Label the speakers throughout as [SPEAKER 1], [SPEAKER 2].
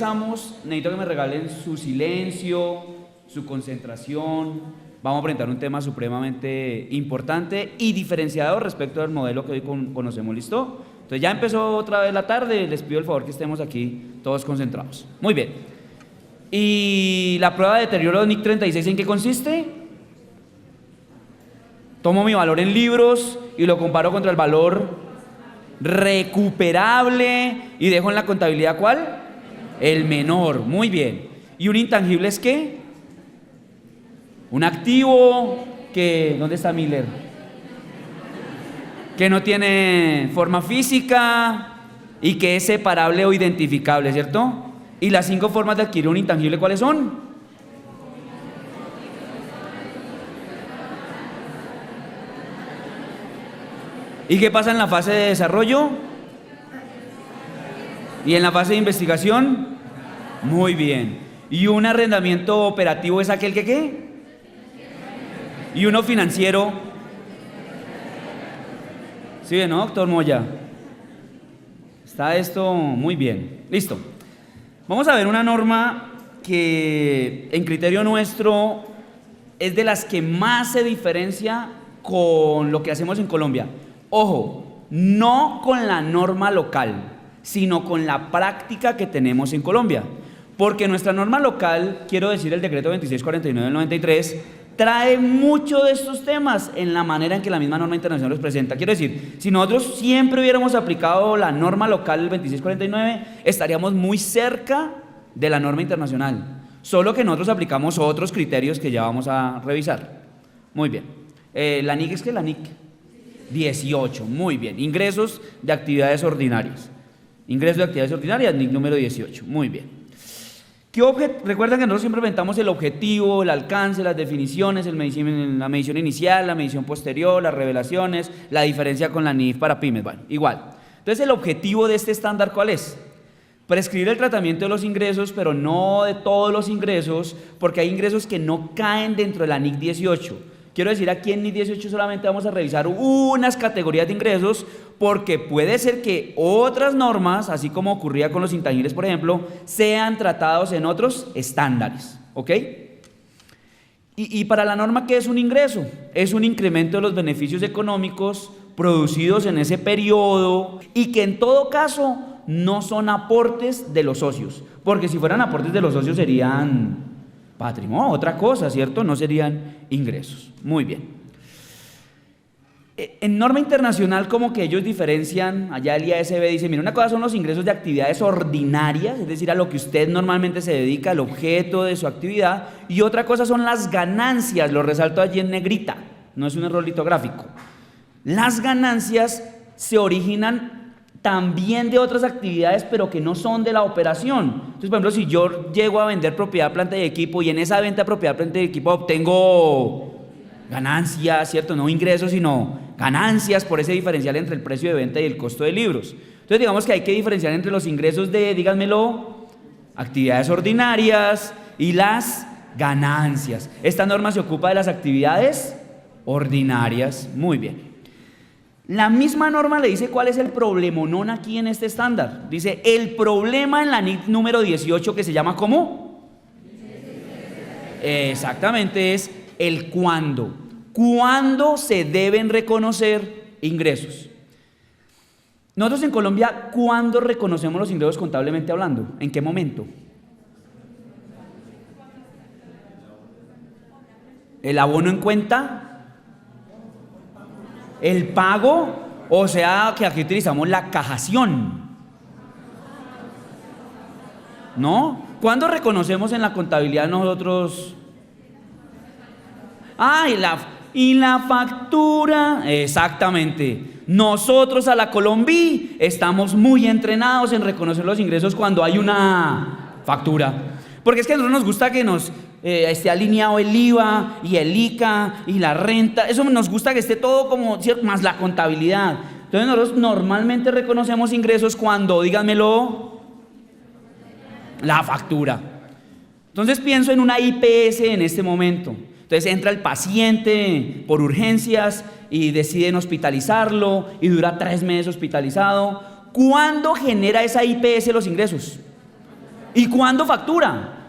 [SPEAKER 1] empezamos, necesito que me regalen su silencio, su concentración. Vamos a presentar un tema supremamente importante y diferenciado respecto al modelo que hoy conocemos, ¿listo? Entonces ya empezó otra vez la tarde, les pido el favor que estemos aquí todos concentrados. Muy bien. ¿Y la prueba de deterioro de NIC 36 en qué consiste? Tomo mi valor en libros y lo comparo contra el valor recuperable y dejo en la contabilidad ¿cuál? El menor. Muy bien. ¿Y un intangible es qué? Un activo que, ¿dónde está Miller? Que no tiene forma física y que es separable o identificable, ¿cierto? ¿Y las 5 formas de adquirir un intangible cuáles son? ¿Y qué pasa en la fase de desarrollo? ¿Y en la fase de investigación? Muy bien. ¿Y un arrendamiento operativo es aquel que qué? ¿Y uno financiero? ¿Sí, no, doctor Moya? Está esto muy bien. Listo. Vamos a ver una norma que en criterio nuestro es de las que más se diferencia con lo que hacemos en Colombia. Ojo, no con la norma local, sino con la práctica que tenemos en Colombia. Porque nuestra norma local, quiero decir el decreto 2649 del 93, trae mucho de estos temas en la manera en que la misma norma internacional los presenta. Quiero decir, si nosotros siempre hubiéramos aplicado la norma local del 2649, estaríamos muy cerca de la norma internacional. Solo que nosotros aplicamos otros criterios que ya vamos a revisar. Muy bien. ¿La NIC es qué? La NIC 18, muy bien. Ingresos de actividades ordinarias. Ingresos de actividades ordinarias, NIC número 18, muy bien. Recuerdan que nosotros siempre inventamos el objetivo, el alcance, las definiciones, la medición inicial, la medición posterior, las revelaciones, la diferencia con la NIF para pymes, bueno, igual. Entonces el objetivo de este estándar ¿cuál es? Prescribir el tratamiento de los ingresos, pero no de todos los ingresos, porque hay ingresos que no caen dentro de la NIC 18. Quiero decir, aquí en NIC 18 solamente vamos a revisar unas categorías de ingresos, porque puede ser que otras normas, así como ocurría con los intangibles, por ejemplo, sean tratados en otros estándares, ¿ok? Y para la norma, ¿qué es un ingreso? Es un incremento de los beneficios económicos producidos en ese periodo y que en todo caso no son aportes de los socios, porque si fueran aportes de los socios serían patrimonio, otra cosa, ¿cierto? No serían ingresos. Muy bien. En norma internacional, como que ellos diferencian, allá el IASB dice, mira, una cosa son los ingresos de actividades ordinarias, es decir, a lo que usted normalmente se dedica, el objeto de su actividad, y otra cosa son las ganancias, lo resalto allí en negrita, no es un error litográfico. Las ganancias se originan también de otras actividades, pero que no son de la operación. Entonces, por ejemplo, si yo llego a vender propiedad, planta y equipo, y en esa venta de propiedad, planta y equipo obtengo ganancias, ¿cierto? No ingresos, sino ganancias por ese diferencial entre el precio de venta y el costo de libros. Entonces, digamos que hay que diferenciar entre los ingresos de, díganmelo, actividades ordinarias y las ganancias. Esta norma se ocupa de las actividades ordinarias. Muy bien. La misma norma le dice cuál es el problemonón aquí en este estándar. Dice, el problema en la NIC número 18 que se llama ¿cómo? Exactamente, es el cuándo. ¿Cuándo se deben reconocer ingresos? Nosotros en Colombia, ¿cuándo reconocemos los ingresos contablemente hablando? ¿En qué momento? ¿El abono en cuenta? ¿El pago? O sea, que aquí utilizamos la cajación. ¿No? ¿Cuándo reconocemos en la contabilidad nosotros? Ah, y la factura, exactamente. Nosotros a la Colombia estamos muy entrenados en reconocer los ingresos cuando hay una factura. Porque es que a nosotros nos gusta que nos esté alineado el IVA y el ICA y la renta. Eso nos gusta que esté todo como, ¿cierto? Más la contabilidad. Entonces nosotros normalmente reconocemos ingresos cuando, díganmelo, la factura. Entonces pienso en una IPS en este momento. Entonces entra el paciente por urgencias y deciden hospitalizarlo y dura 3 meses hospitalizado. ¿Cuándo genera esa IPS los ingresos? ¿Y cuándo factura?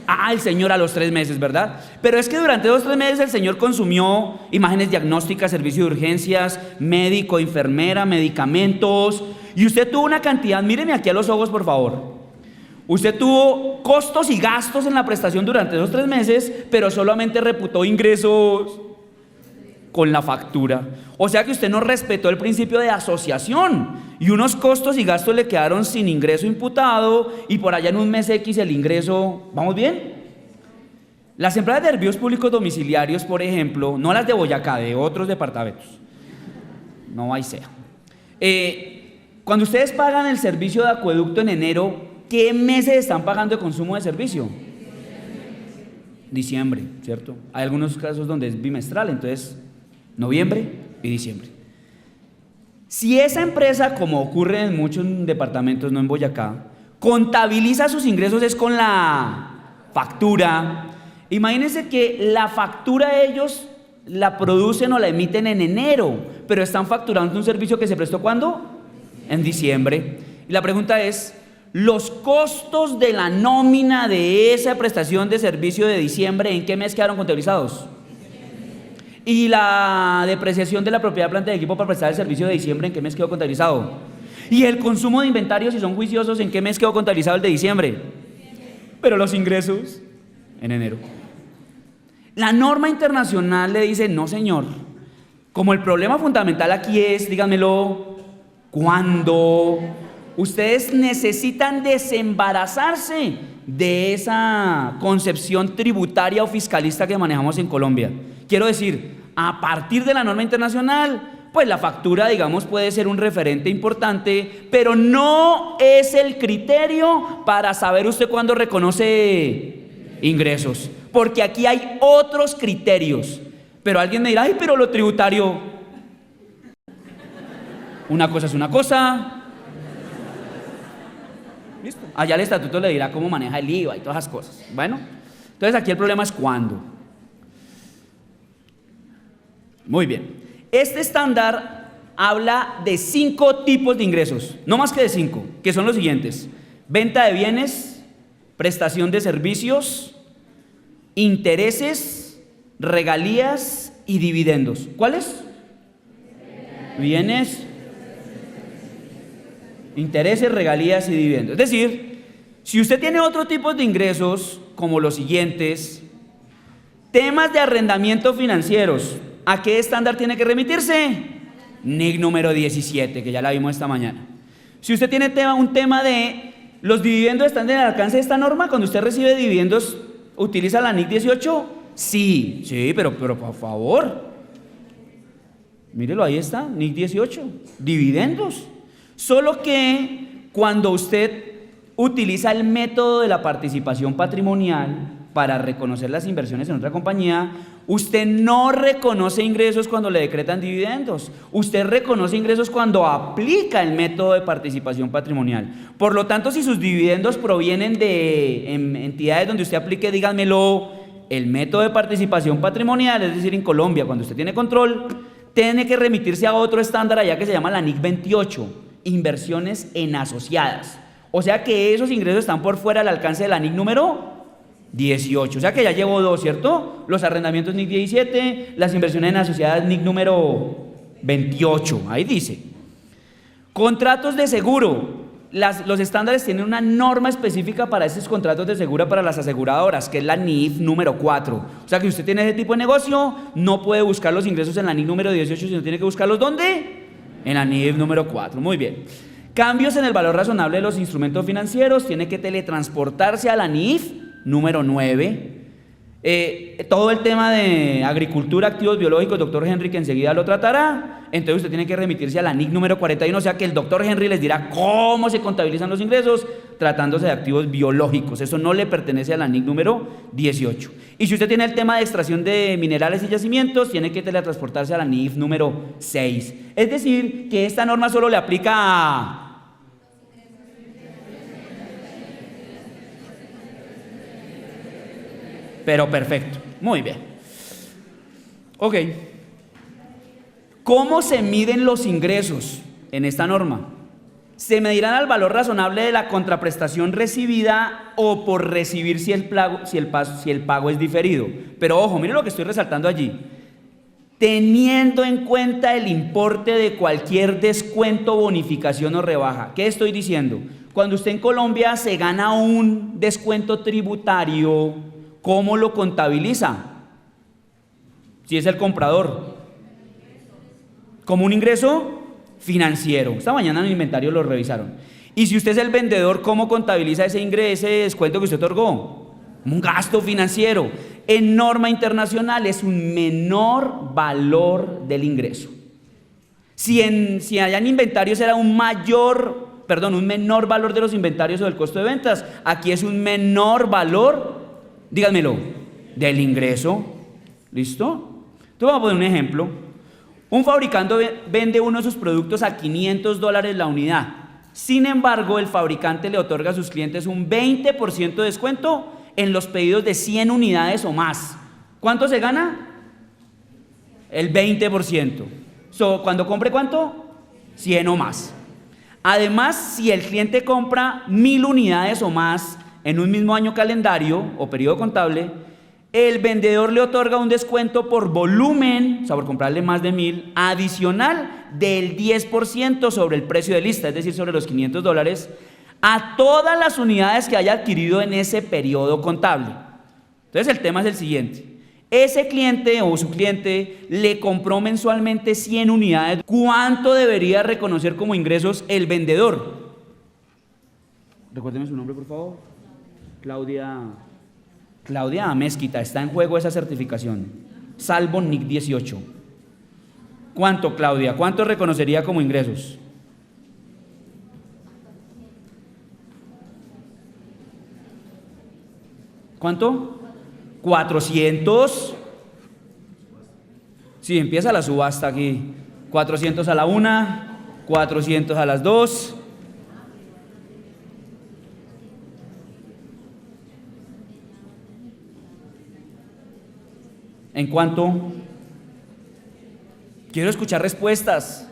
[SPEAKER 1] Ah, el señor a los 3 meses, ¿verdad? Pero es que durante 2 o 3 meses el señor consumió imágenes diagnósticas, servicio de urgencias, médico, enfermera, medicamentos, y usted tuvo una cantidad, míreme aquí a los ojos, por favor. Usted tuvo costos y gastos en la prestación durante 2 o 3 meses, pero solamente reputó ingresos con la factura. O sea que usted no respetó el principio de asociación y unos costos y gastos le quedaron sin ingreso imputado y por allá en un mes X el ingreso, ¿vamos bien? Las empresas de servicios públicos domiciliarios, por ejemplo, no las de Boyacá, de otros departamentos, no ahí sea. Cuando ustedes pagan el servicio de acueducto en enero, ¿qué meses están pagando de consumo de servicio? Diciembre, ¿cierto? Hay algunos casos donde es bimestral, entonces noviembre y diciembre. Si esa empresa, como ocurre en muchos departamentos, no en Boyacá, contabiliza sus ingresos es con la factura. Imagínense que la factura ellos la producen o la emiten en enero, pero están facturando un servicio que se prestó ¿cuándo? En diciembre. Y la pregunta es, ¿los costos de la nómina de esa prestación de servicio de diciembre en qué mes quedaron contabilizados? ¿Y la depreciación de la propiedad, planta de equipo para prestar el servicio de diciembre en qué mes quedó contabilizado? ¿Y el consumo de inventarios, si son juiciosos, en qué mes quedó contabilizado el de diciembre? Pero los ingresos en enero. La norma internacional le dice, no señor, como el problema fundamental aquí es, díganmelo, ¿cuándo? Ustedes necesitan desembarazarse de esa concepción tributaria o fiscalista que manejamos en Colombia. Quiero decir, a partir de la norma internacional, pues la factura, digamos, puede ser un referente importante, pero no es el criterio para saber usted cuándo reconoce ingresos, porque aquí hay otros criterios. Pero alguien me dirá, ay, pero lo tributario, una cosa es una cosa. ¿Listo? Allá el estatuto le dirá cómo maneja el IVA y todas esas cosas. Bueno, entonces aquí el problema es cuándo. Muy bien. Este estándar habla de 5 tipos de ingresos, no más que de 5, que son los siguientes: venta de bienes, prestación de servicios, intereses, regalías y dividendos. ¿Cuáles? Bienes, intereses, regalías y dividendos. Es decir, si usted tiene otro tipo de ingresos, como los siguientes: temas de arrendamiento financieros, ¿a qué estándar tiene que remitirse? NIC número 17, que ya la vimos esta mañana. Si usted tiene un tema de los dividendos, ¿están en el alcance de esta norma? Cuando usted recibe dividendos, ¿utiliza la NIC 18? Sí, pero por favor, mírelo, ahí está, NIC 18, dividendos. Solo que cuando usted utiliza el método de la participación patrimonial para reconocer las inversiones en otra compañía, usted no reconoce ingresos cuando le decretan dividendos. Usted reconoce ingresos cuando aplica el método de participación patrimonial. Por lo tanto, si sus dividendos provienen de entidades donde usted aplique, díganmelo, el método de participación patrimonial, es decir, en Colombia, cuando usted tiene control, tiene que remitirse a otro estándar allá que se llama la NIC 28, inversiones en asociadas. O sea que esos ingresos están por fuera del alcance de la NIC número 18, o sea que ya llevo 2, ¿cierto? Los arrendamientos NIC 17, las inversiones en asociadas NIC número 28, ahí dice. Contratos de seguro, los estándares tienen una norma específica para esos contratos de seguro para las aseguradoras, que es la NIF número 4. O sea que si usted tiene ese tipo de negocio, no puede buscar los ingresos en la NIF número 18, sino tiene que buscarlos ¿dónde? En la NIF número 4, muy bien. Cambios en el valor razonable de los instrumentos financieros, tiene que teletransportarse a la NIF número 9. Todo el tema de agricultura, activos biológicos, doctor Henry, que enseguida lo tratará. Entonces usted tiene que remitirse a la NIC número 41, o sea que el doctor Henry les dirá cómo se contabilizan los ingresos tratándose de activos biológicos. Eso no le pertenece a la NIC número 18. Y si usted tiene el tema de extracción de minerales y yacimientos, tiene que teletransportarse a la NIF número 6. Es decir, que esta norma solo le aplica a... Pero perfecto, muy bien. Ok. ¿Cómo se miden los ingresos en esta norma? se medirán al valor razonable de la contraprestación recibida o por recibir si el pago es diferido. Pero ojo, mire lo que estoy resaltando allí. Teniendo en cuenta el importe de cualquier descuento, bonificación o rebaja. ¿Qué estoy diciendo? Cuando usted en Colombia se gana un descuento tributario, ¿cómo lo contabiliza? Si es el comprador. ¿Como un ingreso? Financiero. Esta mañana en el inventario lo revisaron. Y si usted es el vendedor, ¿cómo contabiliza ese ingreso, ese descuento que usted otorgó? Un gasto financiero. En norma internacional es un menor valor del ingreso. Si allá en inventarios era un menor valor de los inventarios o del costo de ventas, aquí es un menor valor, díganmelo, del ingreso. ¿Listo? Entonces vamos a poner un ejemplo. Un fabricante vende uno de sus productos a $500 la unidad. Sin embargo, el fabricante le otorga a sus clientes un 20% de descuento en los pedidos de 100 unidades o más. ¿Cuánto se gana? El 20%. Cuando compre, ¿cuánto? 100 o más. Además, si el cliente compra 1000 unidades o más en un mismo año calendario o periodo contable, el vendedor le otorga un descuento por volumen, o sea, por comprarle más de 1000, adicional del 10% sobre el precio de lista, es decir, sobre los $500, a todas las unidades que haya adquirido en ese periodo contable. Entonces el tema es el siguiente. Ese cliente o su cliente le compró mensualmente 100 unidades. ¿Cuánto debería reconocer como ingresos el vendedor? Recuérdeme su nombre, por favor. Claudia Amezquita, está en juego esa certificación. Salvo NIC 18. ¿Cuánto, Claudia? ¿Cuánto reconocería como ingresos? ¿Cuánto? 400. Sí, empieza la subasta aquí. 400 a la una, 400 a las dos. ¿En cuánto? Quiero escuchar respuestas.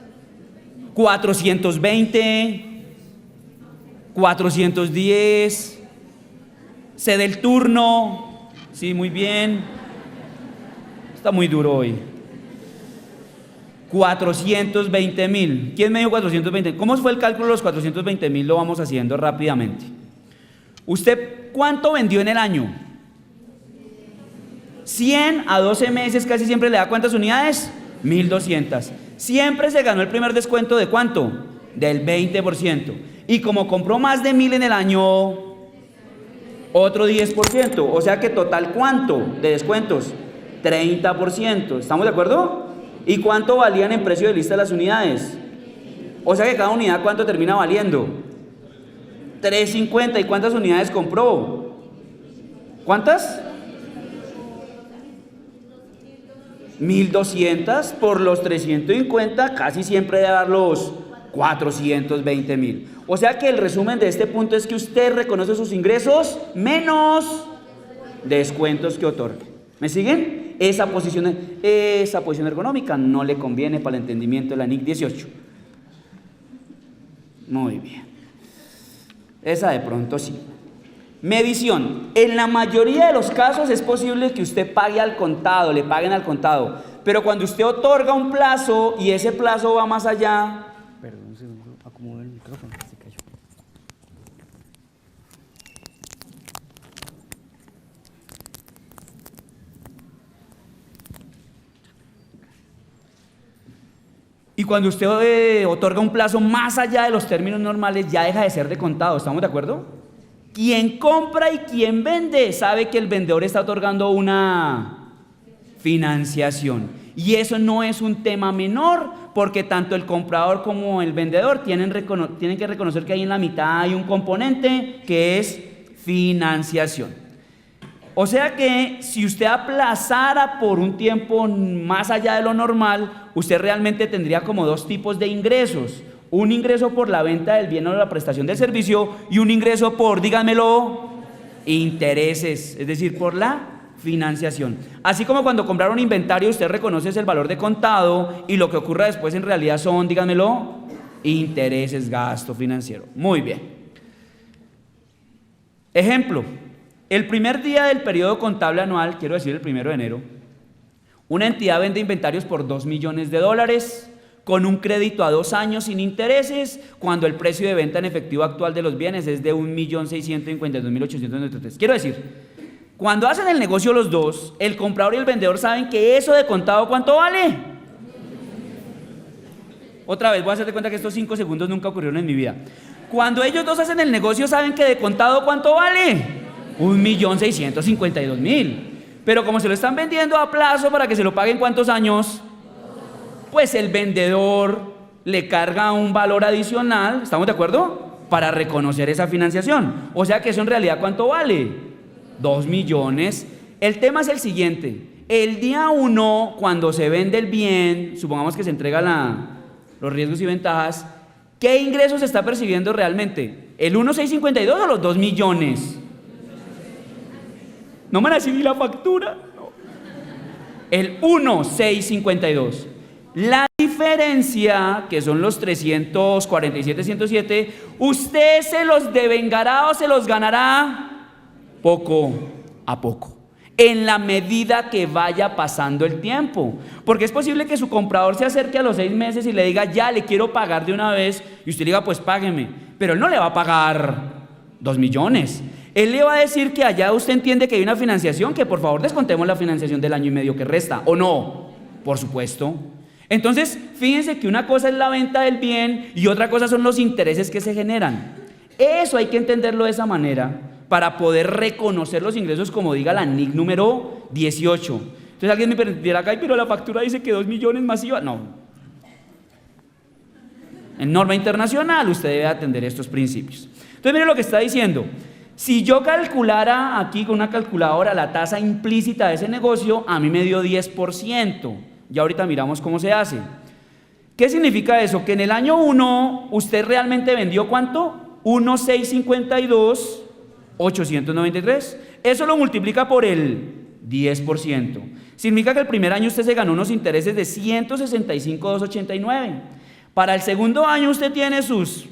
[SPEAKER 1] 420, 410, cede el turno. Sí, muy bien. Está muy duro hoy. 420,000. ¿Quién me dijo 420? ¿Cómo fue el cálculo de los 420,000? Lo vamos haciendo rápidamente. ¿Usted cuánto vendió en el año? 100 a 12 meses casi siempre le da ¿cuántas unidades? 1200. Siempre se ganó el primer descuento ¿de cuánto? Del 20%. Y como compró más de 1000 en el año, otro 10%. O sea que total ¿cuánto de descuentos? 30%. ¿Estamos de acuerdo? ¿Y cuánto valían en precio de lista las unidades? O sea que cada unidad ¿cuánto termina valiendo? 350. ¿Y cuántas unidades compró? ¿Cuántas? 1200 por los 350, casi siempre debe dar los 420,000. O sea que el resumen de este punto es que usted reconoce sus ingresos menos descuentos que otorgue. ¿Me siguen? Esa posición ergonómica no le conviene para el entendimiento de la NIC 18. Muy bien. Esa de pronto sí. Medición. En la mayoría de los casos es posible que usted pague al contado, le paguen al contado. Pero cuando usted otorga un plazo y ese plazo va más allá... Perdón un segundo, acomodo el micrófono, se cayó. Y cuando usted otorga un plazo más allá de los términos normales, ya deja de ser de contado. ¿Estamos de acuerdo? Quien compra y quien vende sabe que el vendedor está otorgando una financiación. Y eso no es un tema menor, porque tanto el comprador como el vendedor tienen que reconocer que ahí en la mitad hay un componente que es financiación. O sea que si usted aplazara por un tiempo más allá de lo normal, usted realmente tendría como dos tipos de ingresos. Un ingreso por la venta del bien o la prestación del servicio y un ingreso por, díganmelo, intereses, es decir, por la financiación. Así como cuando comprar un inventario usted reconoce el valor de contado y lo que ocurra después en realidad son, díganmelo, Intereses, gasto financiero. Muy bien. Ejemplo, el primer día del periodo contable anual, quiero decir el 1 de enero, una entidad vende inventarios por $2 millones con un crédito a 2 años sin intereses, cuando el precio de venta en efectivo actual de los bienes es de 1.652.893. Quiero decir, cuando hacen el negocio los dos, el comprador y el vendedor saben que eso de contado, ¿cuánto vale? Otra vez, voy a hacerte cuenta que estos 5 segundos nunca ocurrieron en mi vida. Cuando ellos dos hacen el negocio, saben que de contado, ¿cuánto vale? 1.652.000. Pero como se lo están vendiendo a plazo para que se lo paguen, ¿cuántos años? Pues el vendedor le carga un valor adicional, ¿estamos de acuerdo? Para reconocer esa financiación. O sea que eso en realidad, ¿cuánto vale? 2 millones. El tema es el siguiente. El día 1, cuando se vende el bien, supongamos que se entrega los riesgos y ventajas, ¿qué ingresos se está percibiendo realmente? ¿El 1.652 o los 2 millones? ¿No me recibí la factura? No. El 1.652. La diferencia, que son los 347.107, ¿usted se los devengará o se los ganará? Poco a poco, en la medida que vaya pasando el tiempo. Porque es posible que su comprador se acerque a los 6 meses y le diga, ya le quiero pagar de una vez, y usted le diga, pues págueme. Pero él no le va a pagar 2 millones. Él le va a decir que allá usted entiende que hay una financiación, que por favor descontemos la financiación del año y medio que resta, ¿o no? Por supuesto. Entonces, fíjense que una cosa es la venta del bien y otra cosa son los intereses que se generan. Eso hay que entenderlo de esa manera para poder reconocer los ingresos, como diga la NIC número 18. Entonces alguien me dirá acá, pero la factura dice que 2 millones más IVA. No. En norma internacional usted debe atender estos principios. Entonces mire lo que está diciendo. Si yo calculara aquí con una calculadora la tasa implícita de ese negocio, a mí me dio 10%. Ya ahorita miramos cómo se hace. ¿Qué significa eso? Que en el año 1 usted realmente vendió ¿cuánto? 1.652.893. Eso lo multiplica por el 10%. Significa que el primer año usted se ganó unos intereses de 165.289. Para el segundo año usted tiene sus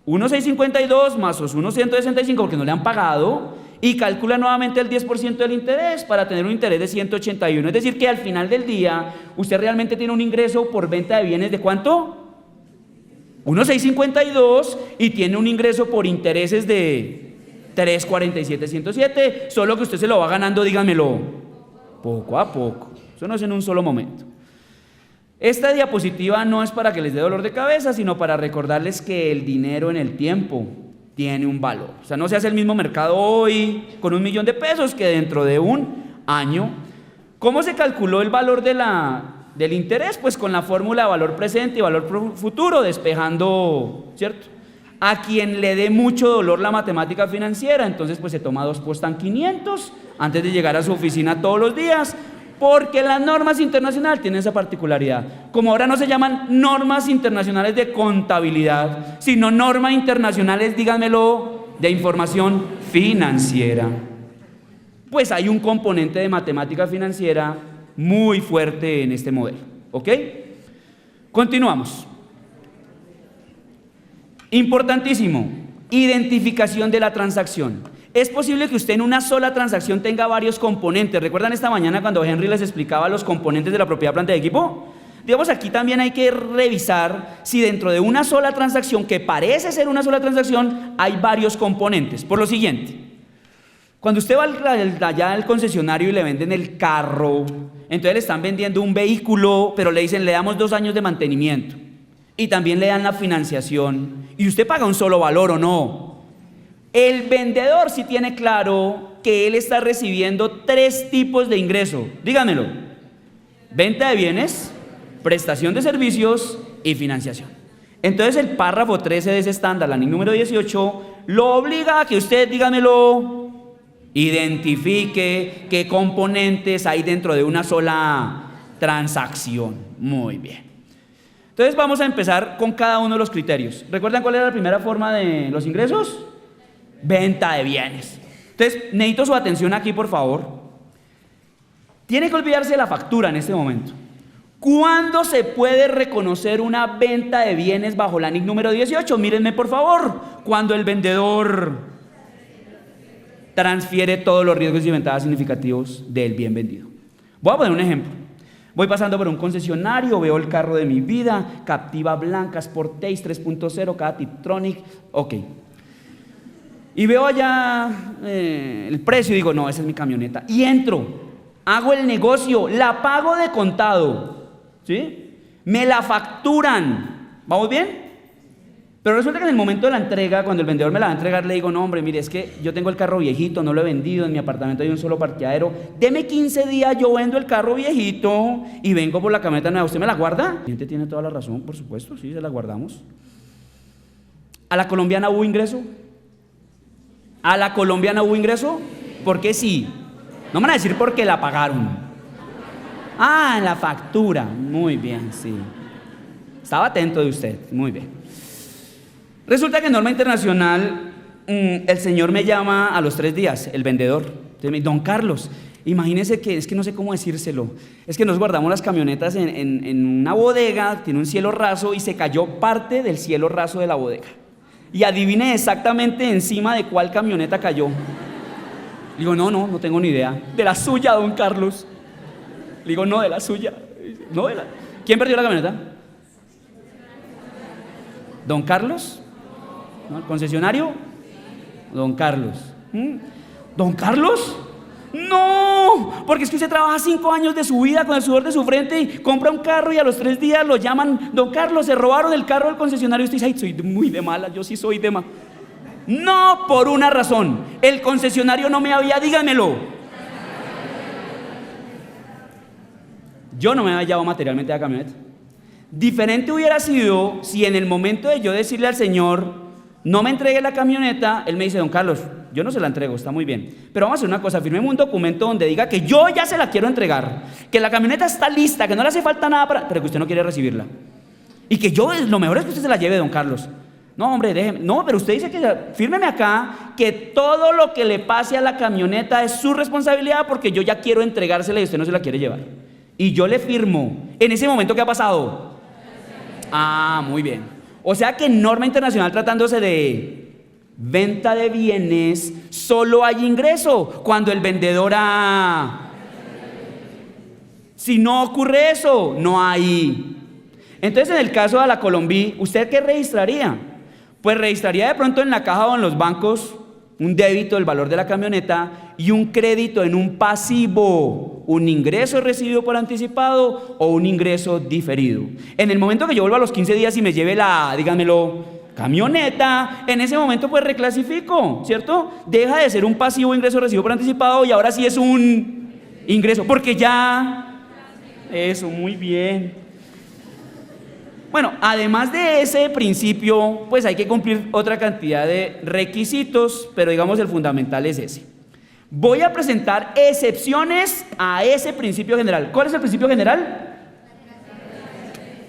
[SPEAKER 1] 1.652 más sus 1.165 porque no le han pagado, y calcula nuevamente el 10% del interés para tener un interés de 181. Es decir, que al final del día usted realmente tiene un ingreso por venta de bienes de ¿cuánto? 1.652 y tiene un ingreso por intereses de 347.107, solo que usted se lo va ganando, díganmelo, poco a poco. Eso no es en un solo momento. Esta diapositiva no es para que les dé dolor de cabeza, sino para recordarles que el dinero en el tiempo tiene un valor. O sea, no se hace el mismo mercado hoy con $1.000.000 que dentro de un año. ¿Cómo se calculó el valor del interés? Pues con la fórmula de valor presente y valor futuro, despejando, ¿cierto? A quien le dé mucho dolor la matemática financiera, entonces pues se toma 2 postan 500 antes de llegar a su oficina todos los días, porque las normas internacionales tienen esa particularidad. Como ahora no se llaman normas internacionales de contabilidad, sino normas internacionales, díganmelo, de información financiera. Pues hay un componente de matemática financiera muy fuerte en este modelo. ¿Ok? Continuamos. Importantísimo, identificación de la transacción. Es posible que usted en una sola transacción tenga varios componentes. ¿Recuerdan esta mañana cuando Henry les explicaba los componentes de la propiedad, planta y equipo? Digamos, aquí también hay que revisar si dentro de una sola transacción, que parece ser una sola transacción, hay varios componentes. Por lo siguiente, cuando usted va allá al concesionario y le venden el carro, entonces le están vendiendo un vehículo, pero le dicen, le damos 2 años de mantenimiento. Y también le dan la financiación. Y usted paga un solo valor, ¿o no? El vendedor sí tiene claro que él está recibiendo 3 tipos de ingreso. Díganmelo. Venta de bienes, prestación de servicios y financiación. Entonces el párrafo 13 de ese estándar, la NIC número 18, lo obliga a que usted, díganmelo, identifique qué componentes hay dentro de una sola transacción. Muy bien. Entonces vamos a empezar con cada uno de los criterios. ¿Recuerdan cuál era la primera forma de los ingresos? Venta de bienes. Entonces necesito su atención aquí, por favor. Tiene que olvidarse de la factura en este momento. ¿Cuándo se puede reconocer una venta de bienes bajo la NIC número 18? Mírenme por favor. Cuando el vendedor transfiere todos los riesgos y ventajas significativos del bien vendido. Voy a poner un ejemplo. Voy pasando por un concesionario, veo el carro de mi vida, Captiva blanca, Sportage 3.0, cada Tiptronic, ok. Y veo allá el precio y digo, no, esa es mi camioneta. Y entro, hago el negocio, la pago de contado, ¿sí? Me la facturan, ¿vamos bien? Pero resulta que en el momento de la entrega, cuando el vendedor me la va a entregar, le digo, no hombre, mire, es que yo tengo el carro viejito, no lo he vendido, en mi apartamento hay un solo parqueadero, deme 15 días, yo vendo el carro viejito y vengo por la camioneta nueva, ¿usted me la guarda? El cliente tiene toda la razón, por supuesto, sí, se la guardamos. ¿A la colombiana hubo ingreso? ¿A la colombiana hubo ingreso? ¿Por qué sí? No me van a decir porque la pagaron. Ah, en la factura, muy bien, sí. Estaba atento de usted, muy bien. Resulta que en norma internacional, el señor me llama a los 3 días, el vendedor. Entonces me dice, don Carlos, imagínese que, es que no sé cómo decírselo, es que nos guardamos las camionetas en una bodega, tiene un cielo raso y se cayó parte del cielo raso de la bodega. Y adivine exactamente encima de cuál camioneta cayó. Digo, no tengo ni idea. De la suya, don Carlos. Digo, no, de la suya. No, de la... ¿Quién perdió la camioneta? ¿Don Carlos? ¿No? ¿El concesionario? Don Carlos. ¿Don Carlos? No, porque es que usted trabaja 5 años de su vida con el sudor de su frente y compra un carro y a los 3 días lo llaman, don Carlos, se robaron el carro del concesionario. Y usted dice, ay, soy muy de mala, yo sí soy de mala. No, por una razón, el concesionario no me había, díganmelo. Yo no me había llevado materialmente a la camioneta. Diferente hubiera sido si en el momento de yo decirle al señor, no me entregue la camioneta, él me dice, don Carlos, yo no se la entrego, está muy bien, pero vamos a hacer una cosa, fírmeme un documento donde diga que yo ya se la quiero entregar, que la camioneta está lista, que no le hace falta nada para, pero que usted no quiere recibirla. Y que yo, lo mejor es que usted se la lleve, don Carlos. No, hombre, déjeme, no, pero usted dice que fírmeme acá, que todo lo que le pase a la camioneta es su responsabilidad porque yo ya quiero entregársela y usted no se la quiere llevar. Y yo le firmo. En ese momento, ¿qué ha pasado? Ah, muy bien. O sea que en norma internacional, tratándose de venta de bienes, solo hay ingreso cuando el vendedor ha... Si no ocurre eso, no hay. Entonces, en el caso de la Colombia, ¿usted qué registraría? Pues registraría de pronto en la caja o en los bancos un débito del valor de la camioneta y un crédito en un pasivo, un ingreso recibido por anticipado o un ingreso diferido. En el momento que yo vuelva a los 15 días y me lleve la, díganmelo, camioneta, en ese momento pues reclasifico, ¿cierto? Deja de ser un pasivo ingreso recibido por anticipado y ahora sí es un ingreso, porque ya, eso, muy bien. Bueno, además de ese principio, pues hay que cumplir otra cantidad de requisitos, pero digamos el fundamental es ese. Voy a presentar excepciones a ese principio general. ¿Cuál es el principio general?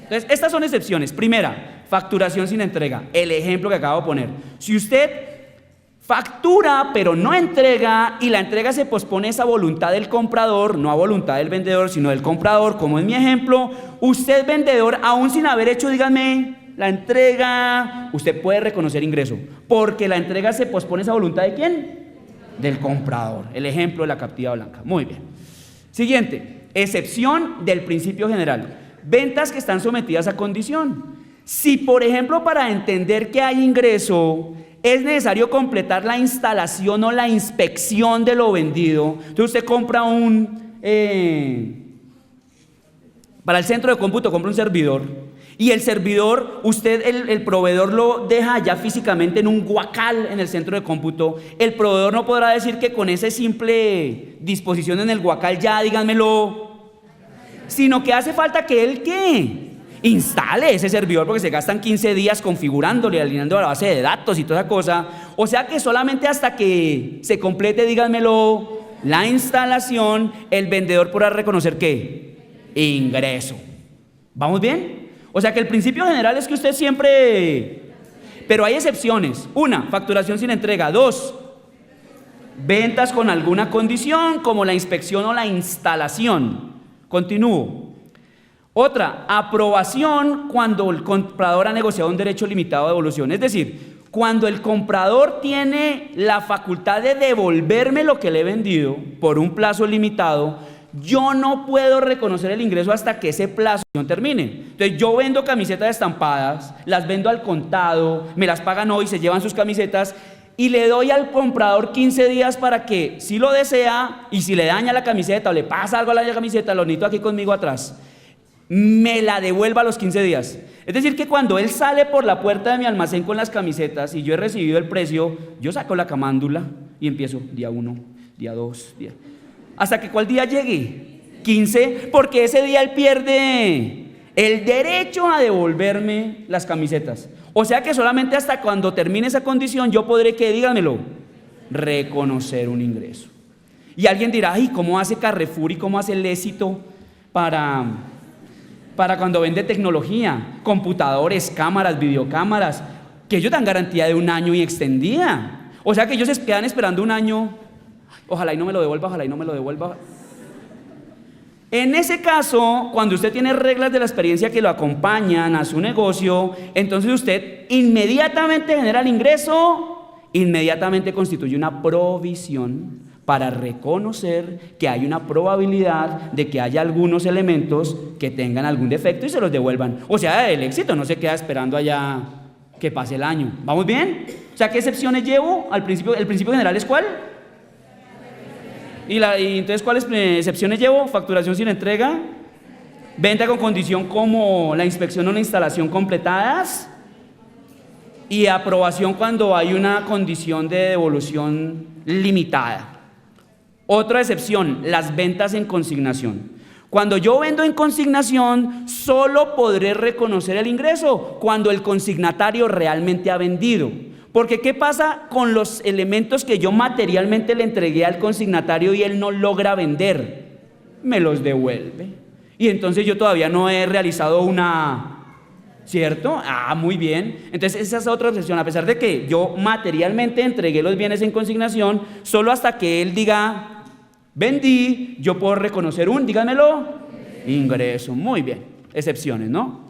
[SPEAKER 1] Entonces, estas son excepciones. Primera, facturación sin entrega. El ejemplo que acabo de poner. Si usted factura pero no entrega y la entrega se pospone esa voluntad del comprador, no a voluntad del vendedor, sino del comprador, como es mi ejemplo, usted vendedor, aún sin haber hecho, díganme, la entrega, usted puede reconocer ingreso, porque la entrega se pospone esa voluntad ¿de quién? Del comprador. El ejemplo de la Captiva blanca. Muy bien. Siguiente, excepción del principio general. Ventas que están sometidas a condición. Si, por ejemplo, para entender que hay ingreso, es necesario completar la instalación o la inspección de lo vendido. Entonces usted compra para el centro de cómputo compra un servidor y el servidor, usted, el proveedor lo deja allá físicamente en un guacal en el centro de cómputo. El proveedor no podrá decir que con esa simple disposición en el guacal ya, díganmelo, sino que hace falta que él, ¿qué? Instale ese servidor porque se gastan 15 días configurándole, alineando la base de datos y toda esa cosa. O sea que solamente hasta que se complete, díganmelo, la instalación, el vendedor podrá reconocer ¿qué? Ingreso. ¿Vamos bien? O sea que el principio general es que usted siempre... Pero hay excepciones. 1, facturación sin entrega. 2, ventas con alguna condición como la inspección o la instalación. Continúo. Otra, aprobación cuando el comprador ha negociado un derecho limitado de devolución. Es decir, cuando el comprador tiene la facultad de devolverme lo que le he vendido por un plazo limitado, yo no puedo reconocer el ingreso hasta que ese plazo termine. Entonces yo vendo camisetas estampadas, las vendo al contado, me las pagan hoy, se llevan sus camisetas y le doy al comprador 15 días para que, si lo desea y si le daña la camiseta o le pasa algo a la camiseta, lo necesito aquí conmigo atrás, me la devuelva a los 15 días. Es decir, que cuando él sale por la puerta de mi almacén con las camisetas y yo he recibido el precio, yo saco la camándula y empiezo día 1, día 2, día... hasta que ¿cuál día llegue? 15, porque ese día él pierde el derecho a devolverme las camisetas. O sea que solamente hasta cuando termine esa condición yo podré, que dígamelo, reconocer un ingreso. Y alguien dirá, ay, ¿cómo hace Carrefour y cómo hace el éxito para cuando vende tecnología, computadores, cámaras, videocámaras, que ellos dan garantía de 1 año y extendida? O sea que ellos se quedan esperando 1 año, ojalá y no me lo devuelva, ojalá y no me lo devuelva. En ese caso, cuando usted tiene reglas de la experiencia que lo acompañan a su negocio, entonces usted inmediatamente genera el ingreso, inmediatamente constituye una provisión para reconocer que hay una probabilidad de que haya algunos elementos que tengan algún defecto y se los devuelvan. O sea, el éxito no se queda esperando allá que pase el año. ¿Vamos bien? O sea, ¿qué excepciones llevo al principio? ¿El principio general es cuál? Y entonces, ¿cuáles excepciones llevo? Facturación sin entrega, venta con condición como la inspección o la instalación completadas, y aprobación cuando hay una condición de devolución limitada. Otra excepción, las ventas en consignación. Cuando yo vendo en consignación, solo podré reconocer el ingreso cuando el consignatario realmente ha vendido. Porque ¿qué pasa con los elementos que yo materialmente le entregué al consignatario y él no logra vender? Me los devuelve. Y entonces yo todavía no he realizado una... ¿Cierto? Ah, muy bien. Entonces esa es otra excepción. A pesar de que yo materialmente entregué los bienes en consignación, solo hasta que él diga, vendí, yo puedo reconocer dígamelo, ingreso. Muy bien. Excepciones, ¿no?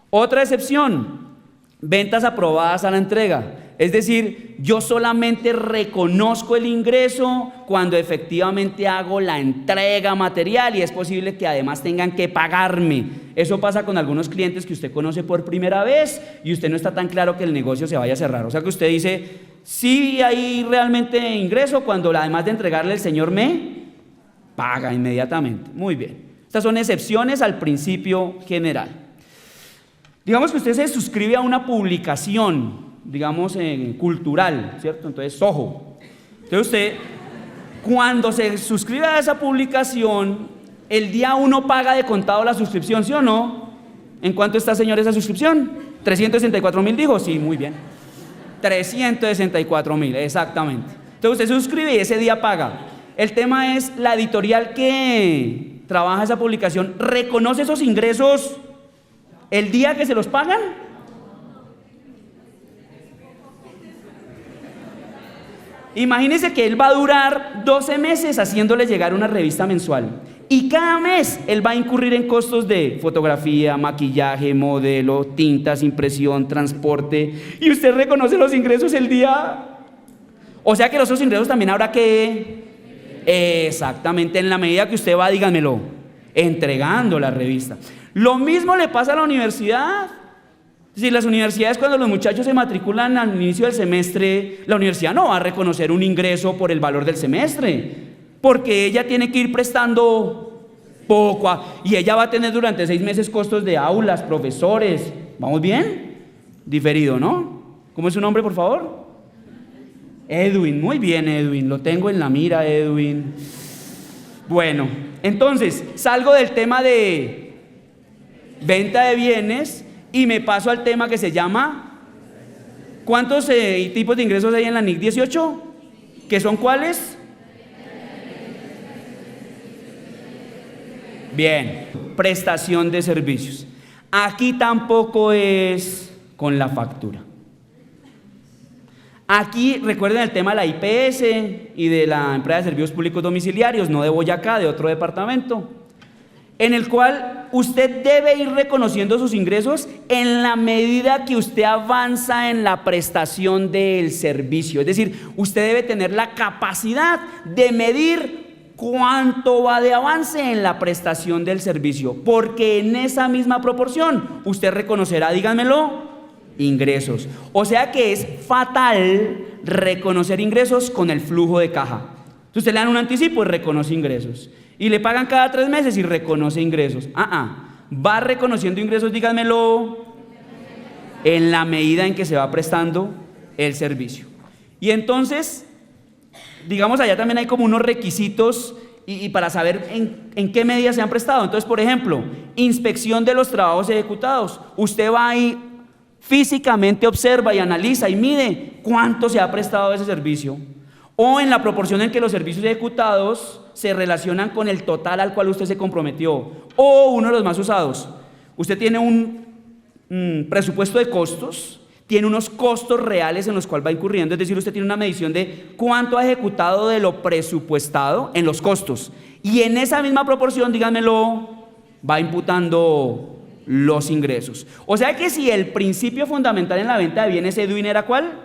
[SPEAKER 1] Otra excepción, ventas aprobadas a la entrega. Es decir, yo solamente reconozco el ingreso cuando efectivamente hago la entrega material y es posible que además tengan que pagarme. Eso pasa con algunos clientes que usted conoce por primera vez y usted no está tan claro que el negocio se vaya a cerrar. O sea que usted dice, sí hay realmente ingreso cuando además de entregarle el señor me paga inmediatamente. Muy bien. Estas son excepciones al principio general. Digamos que usted se suscribe a una publicación, digamos, cultural, ¿cierto? Entonces, ojo. Entonces usted, cuando se suscribe a esa publicación, el día 1 paga de contado la suscripción, ¿sí o no? ¿En cuánto está, señor, esa suscripción? 364.000 dijo, sí, muy bien. 364.000, exactamente. Entonces usted suscribe y ese día paga. El tema es, la editorial que trabaja esa publicación, ¿reconoce esos ingresos el día que se los pagan? Imagínense que él va a durar 12 meses haciéndole llegar una revista mensual y cada mes él va a incurrir en costos de fotografía, maquillaje, modelo, tintas, impresión, transporte, y usted reconoce los ingresos el día. O sea que los otros ingresos también habrá que... Exactamente, en la medida que usted va, díganmelo, entregando la revista. Lo mismo le pasa a la universidad. Si las universidades, cuando los muchachos se matriculan al inicio del semestre, la universidad no va a reconocer un ingreso por el valor del semestre, porque ella tiene que ir prestando poco, y ella va a tener durante 6 meses costos de aulas, profesores. ¿Vamos bien? Diferido, ¿no? ¿Cómo es su nombre, por favor? Edwin. Muy bien, Edwin, lo tengo en la mira, Edwin. Bueno, entonces salgo del tema de venta de bienes y me paso al tema que se llama, ¿cuántos tipos de ingresos hay en la NIC 18? ¿Qué son cuáles? Bien, prestación de servicios. Aquí tampoco es con la factura. Aquí recuerden el tema de la IPS y de la empresa de servicios públicos domiciliarios, no de Boyacá, de otro departamento. en el cual usted debe ir reconociendo sus ingresos en la medida que usted avanza en la prestación del servicio. Es decir, usted debe tener la capacidad de medir cuánto va de avance en la prestación del servicio, porque en esa misma proporción usted reconocerá, díganmelo, ingresos. O sea que es fatal reconocer ingresos con el flujo de caja. Entonces usted le dan un anticipo y reconoce ingresos, y le pagan cada 3 meses y reconoce ingresos. Va reconociendo ingresos, díganmelo, en la medida en que se va prestando el servicio. Y entonces, digamos, allá también hay como unos requisitos y para saber en qué medida se han prestado. Entonces, por ejemplo, inspección de los trabajos ejecutados. Usted va y físicamente observa y analiza y mide cuánto se ha prestado ese servicio, o en la proporción en que los servicios ejecutados se relacionan con el total al cual usted se comprometió. O uno de los más usados, usted tiene un presupuesto de costos, tiene unos costos reales en los cuales va incurriendo, es decir, usted tiene una medición de cuánto ha ejecutado de lo presupuestado en los costos, y en esa misma proporción, díganmelo, va imputando los ingresos. O sea que si el principio fundamental en la venta de bienes Edwin era ¿cuál?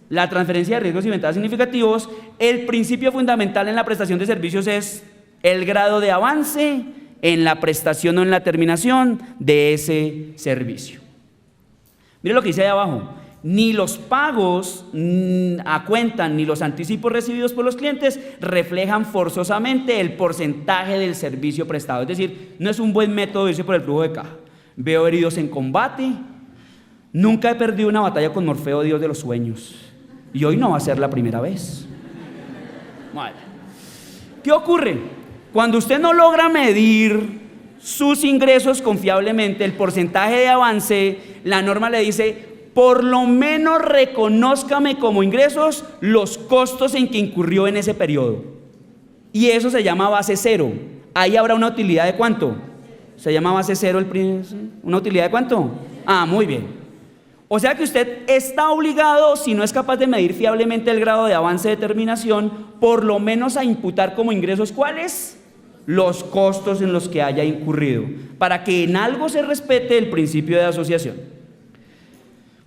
[SPEAKER 1] La transferencia de riesgos y ventajas significativos, el principio fundamental en la prestación de servicios es el grado de avance en la prestación o en la terminación de ese servicio. Mire lo que dice ahí abajo: ni los pagos a cuenta ni los anticipos recibidos por los clientes reflejan forzosamente el porcentaje del servicio prestado. Es decir, no es un buen método irse por el flujo de caja. Veo heridos en combate, nunca he perdido una batalla con Morfeo, dios de los sueños, y hoy no va a ser la primera vez. Vale. ¿Qué ocurre? Cuando usted no logra medir sus ingresos confiablemente, el porcentaje de avance, la norma le dice: por lo menos reconózcame como ingresos los costos en que incurrió en ese periodo. Y eso se llama base cero. Ahí habrá una utilidad de ¿cuánto? Se llama base cero ¿una utilidad de cuánto? Muy bien. O sea que usted está obligado, si no es capaz de medir fiablemente el grado de avance de terminación, por lo menos a imputar como ingresos ¿cuáles? Los costos en los que haya incurrido, para que en algo se respete el principio de asociación.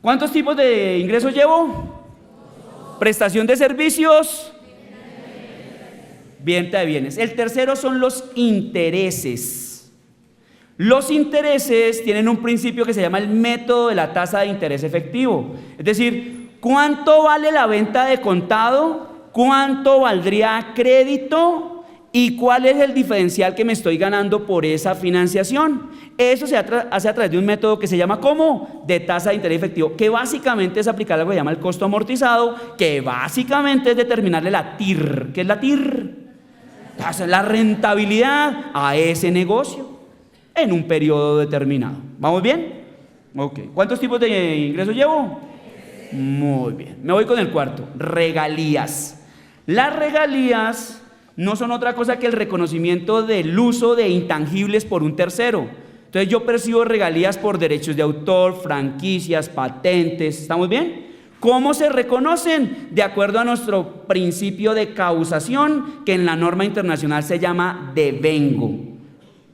[SPEAKER 1] ¿Cuántos tipos de ingresos llevo? Prestación de servicios, venta de bienes. El tercero son los intereses. Los intereses tienen un principio que se llama el método de la tasa de interés efectivo. Es decir, ¿cuánto vale la venta de contado? ¿Cuánto valdría a crédito? ¿Y cuál es el diferencial que me estoy ganando por esa financiación? Eso se hace a través de un método que se llama ¿cómo? De tasa de interés efectivo, que básicamente es aplicar algo que se llama el costo amortizado, que básicamente es determinarle la TIR. ¿Qué es la TIR? La rentabilidad a ese negocio en un periodo determinado. ¿Vamos bien? Ok. ¿Cuántos tipos de ingresos llevo? Muy bien. Me voy con el cuarto: regalías. Las regalías no son otra cosa que el reconocimiento del uso de intangibles por un tercero. Entonces yo percibo regalías por derechos de autor, franquicias, patentes. ¿Estamos bien? ¿Cómo se reconocen? De acuerdo a nuestro principio de causación, que en la norma internacional se llama devengo.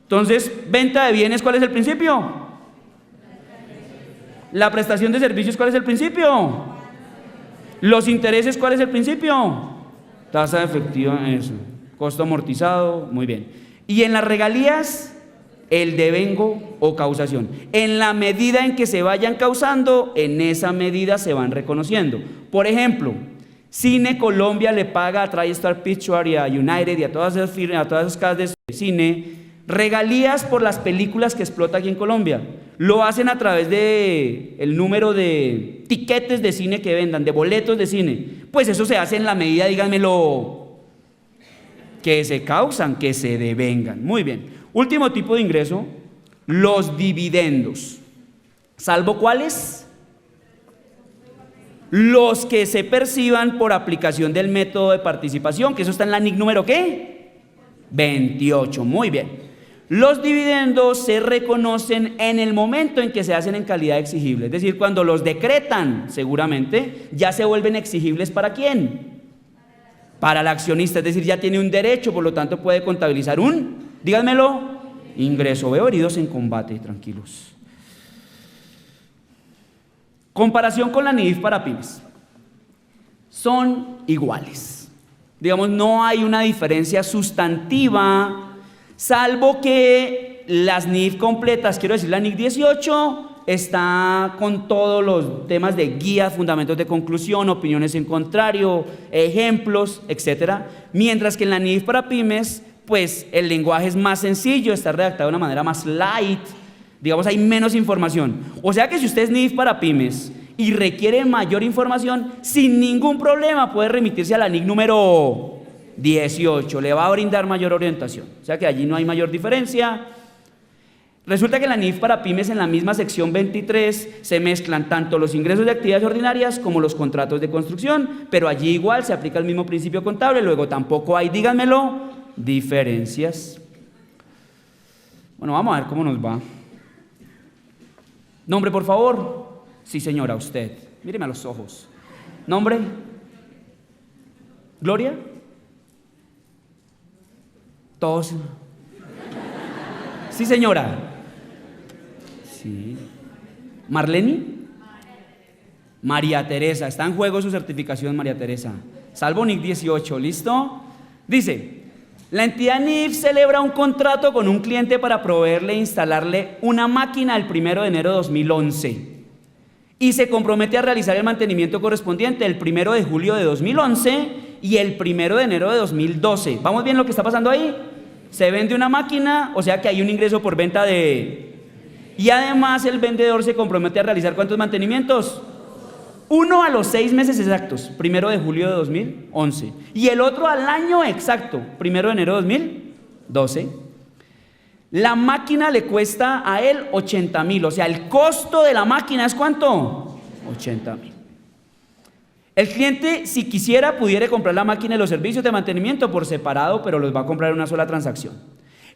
[SPEAKER 1] Entonces, venta de bienes, ¿cuál es el principio? La prestación de servicios, ¿cuál es el principio? Los intereses, ¿cuál es el principio? Tasa efectiva, eso. Costo amortizado, muy bien. Y en las regalías, el devengo o causación. En la medida en que se vayan causando, en esa medida se van reconociendo. Por ejemplo, Cine Colombia le paga a TriStar Pictures y a United y a todas esas casas de cine regalías por las películas que explota aquí en Colombia. Lo hacen a través de el número de tiquetes de cine que vendan, de boletos de cine. Pues eso se hace en la medida, díganmelo, que se causan, que se devengan. Muy bien. Último tipo de ingreso, los dividendos. ¿Salvo cuáles? Los que se perciban por aplicación del método de participación, que eso está en la NIC número ¿qué? 28. Muy bien. Los dividendos se reconocen en el momento en que se hacen en calidad exigible, es decir, cuando los decretan, seguramente, ya se vuelven exigibles ¿para quién? para el accionista, es decir, ya tiene un derecho, por lo tanto puede contabilizar díganmelo, ingreso. Veo heridos en combate, tranquilos. Comparación con la NIF para pymes. Son iguales. Digamos, no hay una diferencia sustantiva, salvo que las NIF completas, quiero decir la NIF 18, está con todos los temas de guía, fundamentos de conclusión, opiniones en contrario, ejemplos, etc. Mientras que en la NIF para pymes, pues el lenguaje es más sencillo, está redactado de una manera más light, digamos, hay menos información. O sea que si usted es NIF para pymes y requiere mayor información, sin ningún problema puede remitirse a la NIF número 18, le va a brindar mayor orientación. O sea que allí no hay mayor diferencia. Resulta que en la NIF para pymes, en la misma sección 23, se mezclan tanto los ingresos de actividades ordinarias como los contratos de construcción, pero allí igual se aplica el mismo principio contable, luego tampoco hay, díganmelo, diferencias. Bueno, vamos a ver cómo nos va. Nombre, por favor. Sí, señora, usted. Míreme a los ojos. Nombre. Gloria. Todos. Sí, señora. Sí. ¿Marleni? María Teresa. Está en juego su certificación, María Teresa. Salvo NIF 18, ¿listo? Dice, la entidad NIF celebra un contrato con un cliente para proveerle e instalarle una máquina el 1 de enero de 2011 y se compromete a realizar el mantenimiento correspondiente el 1 de julio de 2011 y el 1 de enero de 2012. ¿Vamos bien lo que está pasando ahí? Se vende una máquina, o sea que hay un ingreso por venta de... Y además el vendedor se compromete a realizar ¿cuántos mantenimientos? Uno a los 6 meses exactos, 1 de julio de 2011. Y el otro al año exacto, 1 de enero de 2012. La máquina le cuesta a él 80,000, o sea, el costo de la máquina es ¿cuánto? 80,000. El cliente, si quisiera, pudiera comprar la máquina y los servicios de mantenimiento por separado, pero los va a comprar en una sola transacción.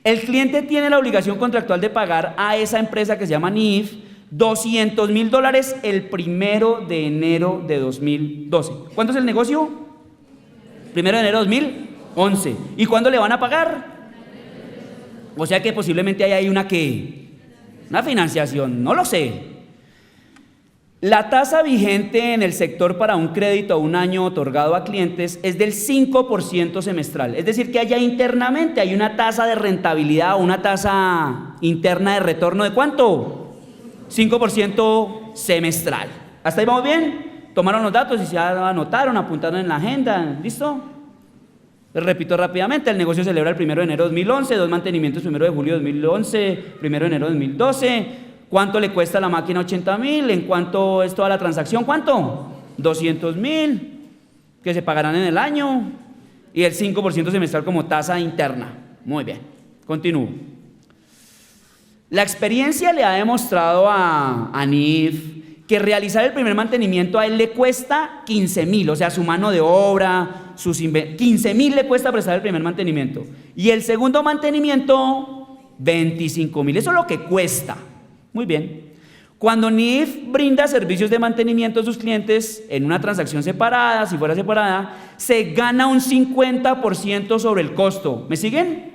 [SPEAKER 1] El cliente tiene la obligación contractual de pagar a esa empresa que se llama NIF $200,000 el 1 de enero de 2012. ¿Cuándo es el negocio? 1 de enero de 2011. ¿Y cuándo le van a pagar? O sea que posiblemente hay ahí una financiación, no lo sé. La tasa vigente en el sector para un crédito a un año otorgado a clientes es del 5% semestral. Es decir, que allá internamente hay una tasa de rentabilidad o una tasa interna de retorno ¿de cuánto? 5% semestral. ¿Hasta ahí vamos bien? Tomaron los datos y se anotaron, apuntaron en la agenda. ¿Listo? Les repito rápidamente, el negocio se celebra el 1 de enero de 2011, 2 mantenimientos 1 de julio de 2011, 1 de enero de 2012. ¿Cuánto le cuesta la máquina? 80,000. ¿En cuánto es toda la transacción? ¿Cuánto? 200,000 que se pagarán en el año y el 5% semestral como tasa interna. Muy bien, continúo. La experiencia le ha demostrado a NIF que realizar el primer mantenimiento a él le cuesta 15,000, o sea, su mano de obra, 15,000 le cuesta prestar el primer mantenimiento. Y el segundo mantenimiento, 25,000. Eso es lo que cuesta. Muy bien. Cuando NIF brinda servicios de mantenimiento a sus clientes en una transacción separada, si fuera separada, se gana un 50% sobre el costo. ¿Me siguen?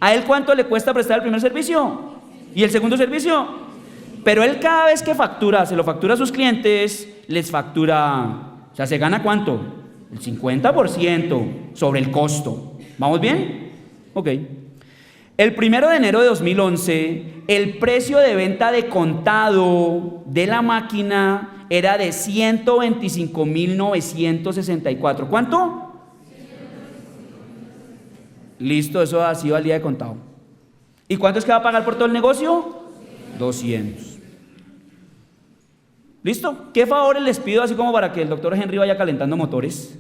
[SPEAKER 1] ¿A él cuánto le cuesta prestar el primer servicio? ¿Y el segundo servicio? Pero él cada vez que factura, se lo factura a sus clientes, les factura, o sea, ¿se gana cuánto? El 50% sobre el costo. ¿Vamos bien? Ok. El 1 de enero de 2011, el precio de venta de contado de la máquina era de 125,964. ¿Cuánto? Listo, eso ha sido al día de contado. ¿Y cuánto es que va a pagar por todo el negocio? 200. ¿Listo? ¿Qué favores les pido así como para que el doctor Henry vaya calentando motores?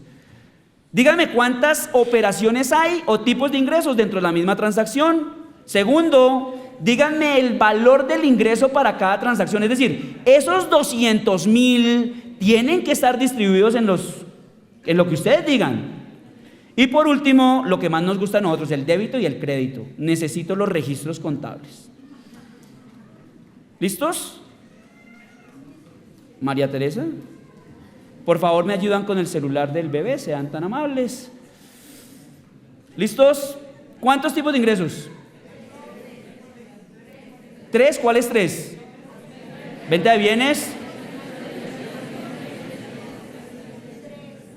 [SPEAKER 1] Díganme cuántas operaciones hay o tipos de ingresos dentro de la misma transacción. Segundo, díganme el valor del ingreso para cada transacción. Es decir, esos 200,000 tienen que estar distribuidos en lo que ustedes digan. Y por último, lo que más nos gusta a nosotros, el débito y el crédito. Necesito los registros contables. ¿Listos? María Teresa, por favor me ayudan con el celular del bebé, sean tan amables. ¿Listos? ¿Cuántos tipos de ingresos? ¿Tres? ¿Cuáles tres? Venta de bienes.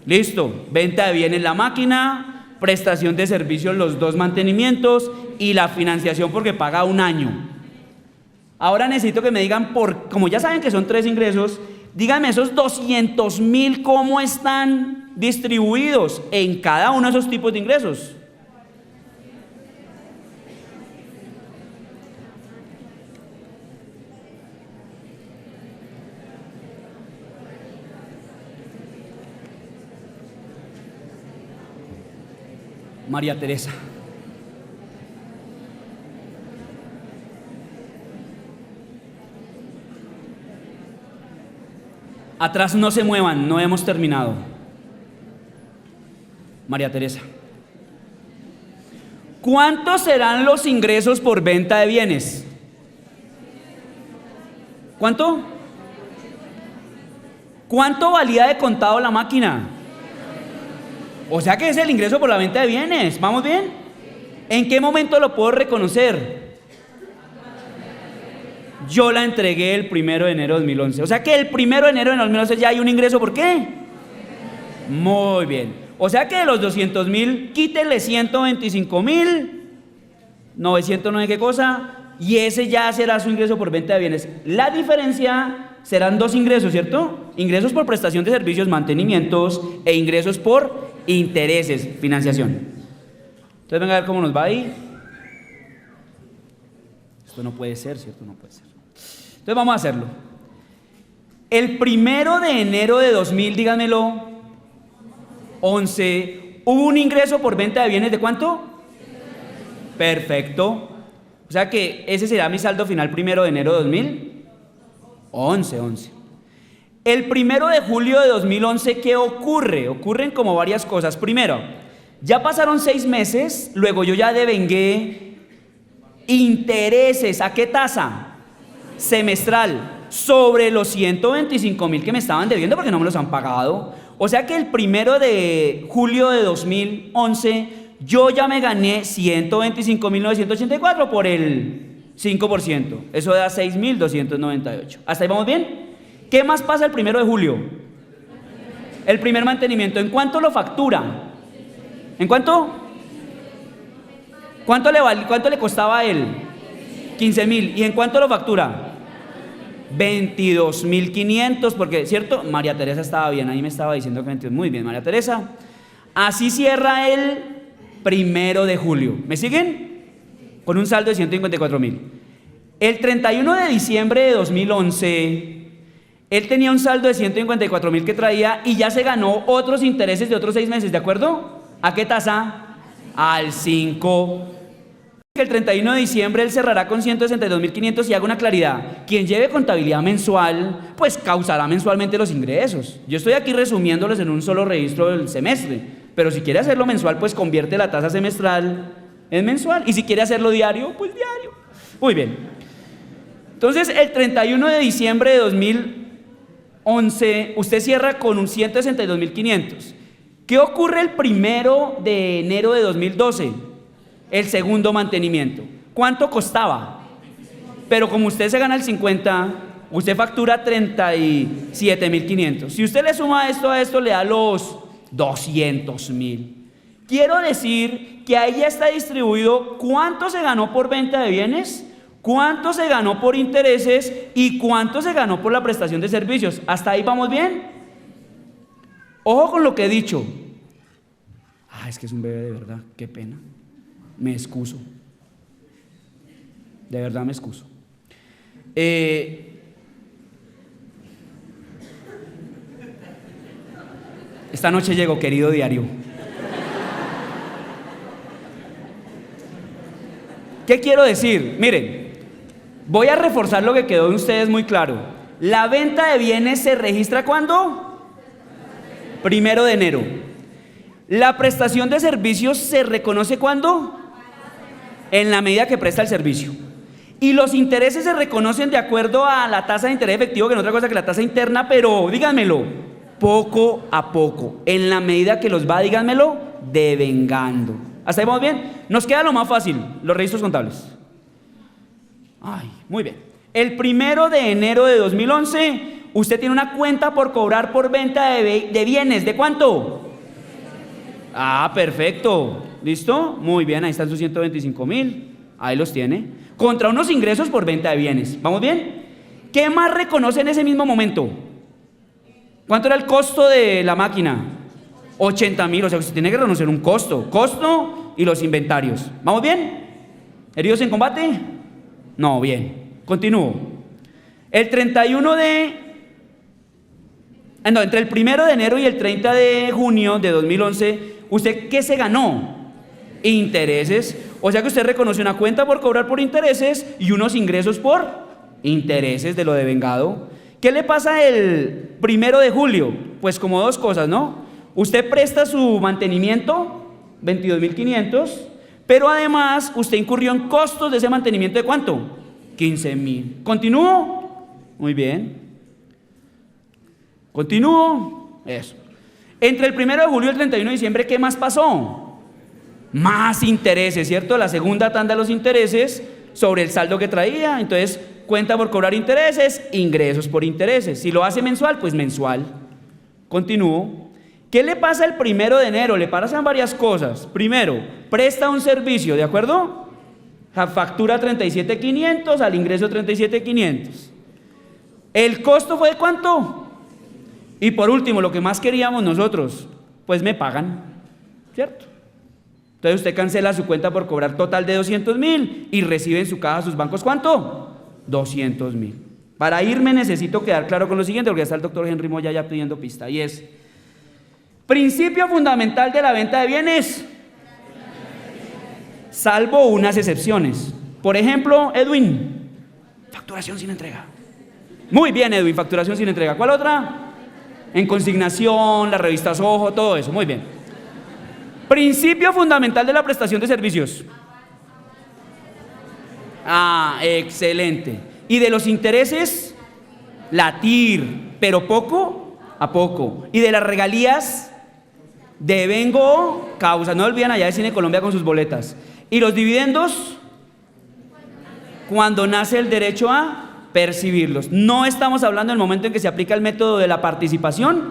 [SPEAKER 1] Listo. Venta de bienes la máquina, prestación de servicios los dos mantenimientos y la financiación porque paga un año. Ahora necesito que me digan, como ya saben que son tres ingresos, díganme esos 200.000 cómo están distribuidos en cada uno de esos tipos de ingresos. María Teresa. Atrás no se muevan, no hemos terminado. María Teresa. ¿Cuántos serán los ingresos por venta de bienes? ¿Cuánto? ¿Cuánto valía de contado la máquina? O sea que es el ingreso por la venta de bienes. ¿Vamos bien? ¿En qué momento lo puedo reconocer? Yo la entregué el 1 de enero de 2011. O sea que el 1 de enero de 2011 ya hay un ingreso. ¿Por qué? Muy bien. O sea que de los 200.000, quítele 125.000, 909 qué cosa, y ese ya será su ingreso por venta de bienes. La diferencia serán dos ingresos, ¿cierto? Ingresos por prestación de servicios, mantenimientos, e ingresos por intereses, financiación. Entonces venga a ver cómo nos va ahí. Esto no puede ser, ¿cierto? No puede ser. Entonces vamos a hacerlo. El 1 de enero de 2000, díganmelo, 11, ¿hubo un ingreso por venta de bienes de cuánto? Perfecto. O sea que ese será mi saldo final 1 de enero de 2000. 11. El 1 de julio de 2011, ¿qué ocurre? Ocurren como varias cosas. Primero, ya pasaron 6 meses, luego yo ya devengué intereses. ¿A qué tasa? Semestral, sobre los 125.000 que me estaban debiendo porque no me los han pagado. O sea que el 1 de julio de 2011 yo ya me gané 125.984 por el 5%. Eso da 6.298. ¿Hasta ahí vamos bien? ¿Qué más pasa el 1 de julio? El primer mantenimiento. ¿En cuánto lo factura? ¿En cuánto? ¿Cuánto le costaba a él? 15.000. ¿Y en cuánto lo factura? 22.500, porque, ¿cierto? María Teresa estaba bien, ahí me estaba diciendo que 22. Muy bien, María Teresa. Así cierra el 1 de julio. ¿Me siguen? Con un saldo de 154.000. El 31 de diciembre de 2011, él tenía un saldo de 154.000 que traía y ya se ganó otros intereses de otros 6 meses, ¿de acuerdo? ¿A qué tasa? Al 5. El 31 de diciembre él cerrará con 162.500 y hago una claridad. Quien lleve contabilidad mensual, pues causará mensualmente los ingresos. Yo estoy aquí resumiéndoles en un solo registro del semestre, pero si quiere hacerlo mensual, pues convierte la tasa semestral en mensual. Y si quiere hacerlo diario, pues diario. Muy bien. Entonces, el 31 de diciembre de 2011, usted cierra con un 162.500. ¿Qué ocurre el 1 de enero de 2012? El segundo mantenimiento. ¿Cuánto costaba? Pero como usted se gana el 50, usted factura 37.500. Si usted le suma a esto, le da los 200.000. Quiero decir que ahí ya está distribuido cuánto se ganó por venta de bienes, cuánto se ganó por intereses y cuánto se ganó por la prestación de servicios. ¿Hasta ahí vamos bien? Ojo con lo que he dicho. Es que es un bebé de verdad, qué pena. Me excuso. De verdad me excuso. Esta noche llegó, querido diario. ¿Qué quiero decir? Miren, voy a reforzar lo que quedó de ustedes muy claro. La venta de bienes se registra ¿cuándo? 1 de enero. La prestación de servicios se reconoce ¿cuándo? En la medida que presta el servicio. Y los intereses se reconocen de acuerdo a la tasa de interés efectivo, que no es otra cosa que la tasa interna, pero díganmelo, poco a poco, en la medida que los va, díganmelo, devengando. ¿Hasta ahí vamos bien? Nos queda lo más fácil, los registros contables. Ay, muy bien. El 1 de enero de 2011, usted tiene una cuenta por cobrar por venta de bienes. ¿De cuánto? Ah, perfecto. ¿Listo? Muy bien, ahí están sus 125.000. Ahí los tiene. Contra unos ingresos por venta de bienes. ¿Vamos bien? ¿Qué más reconoce en ese mismo momento? ¿Cuánto era el costo de la máquina? 80.000. O sea, usted tiene que reconocer un costo. Costo y los inventarios. ¿Vamos bien? ¿Heridos en combate? No, bien. Continúo. El 31 de... No, entre el 1 de enero y el 30 de junio de 2011, ¿usted qué se ganó? Intereses. O sea que usted reconoce una cuenta por cobrar por intereses y unos ingresos por intereses de lo devengado. ¿Qué le pasa el 1 de julio? Pues como dos cosas, ¿no? Usted presta su mantenimiento, 22.500, pero además usted incurrió en costos de ese mantenimiento. ¿De cuánto? 15.000. ¿Continúo? Muy bien. ¿Continúo? Eso. Entre el 1 de julio y el 31 de diciembre, ¿qué más pasó? Más intereses, ¿cierto? La segunda tanda de los intereses sobre el saldo que traía. Entonces, cuenta por cobrar intereses, ingresos por intereses. Si lo hace mensual, pues mensual. Continúo. ¿Qué le pasa el 1 de enero? Le pasan varias cosas. Primero, presta un servicio, ¿de acuerdo? Factura 37.500 al ingreso 37.500. ¿El costo fue de cuánto? Y por último, lo que más queríamos nosotros, pues me pagan, ¿cierto? Entonces usted cancela su cuenta por cobrar total de 200.000 y recibe en su caja sus bancos, ¿cuánto? 200.000. Para irme necesito quedar claro con lo siguiente, porque está el doctor Henry Moya ya pidiendo pista, y es: principio fundamental de la venta de bienes, salvo unas excepciones. Por ejemplo, Edwin, facturación sin entrega. Muy bien, Edwin, facturación sin entrega. ¿Cuál otra? En consignación, las revistas Ojo, todo eso, muy bien. Principio fundamental de la prestación de servicios. Ah, excelente. ¿Y de los intereses? Latir, pero poco a poco. ¿Y de las regalías? Devengo causa. No olviden allá de Cine Colombia con sus boletas. ¿Y los dividendos? Cuando nace el derecho a percibirlos. No estamos hablando del momento en que se aplica el método de la participación,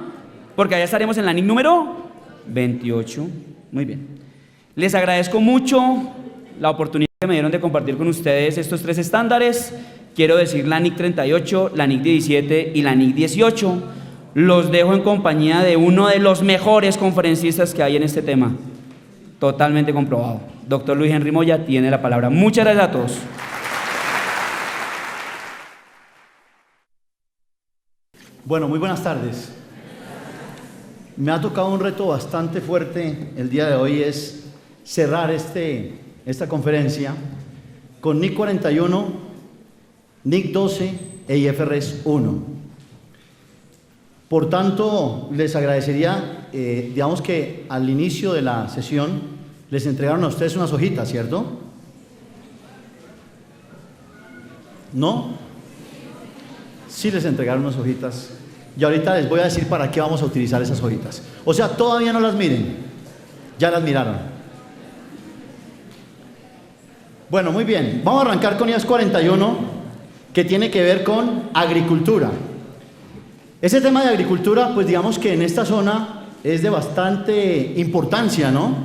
[SPEAKER 1] porque allá estaremos en la NIC número 28. Muy bien. Les agradezco mucho la oportunidad que me dieron de compartir con ustedes estos tres estándares. Quiero decir la NIC 38, la NIC 17 y la NIC 18. Los dejo en compañía de uno de los mejores conferencistas que hay en este tema. Totalmente comprobado. Doctor Luis Henry Moya tiene la palabra. Muchas gracias a todos.
[SPEAKER 2] Bueno, muy buenas tardes. Me ha tocado un reto bastante fuerte el día de hoy, es cerrar esta conferencia con NIC 41, NIC 12 e IFRS 1. Por tanto, les agradecería, digamos que al inicio de la sesión les entregaron a ustedes unas hojitas, ¿cierto? ¿No? Sí les entregaron unas hojitas. Y ahorita les voy a decir para qué vamos a utilizar esas hojitas. O sea, todavía no las miren. Ya las miraron. Bueno, muy bien. Vamos a arrancar con IAS 41, que tiene que ver con agricultura. Ese tema de agricultura, pues digamos que en esta zona es de bastante importancia, ¿no?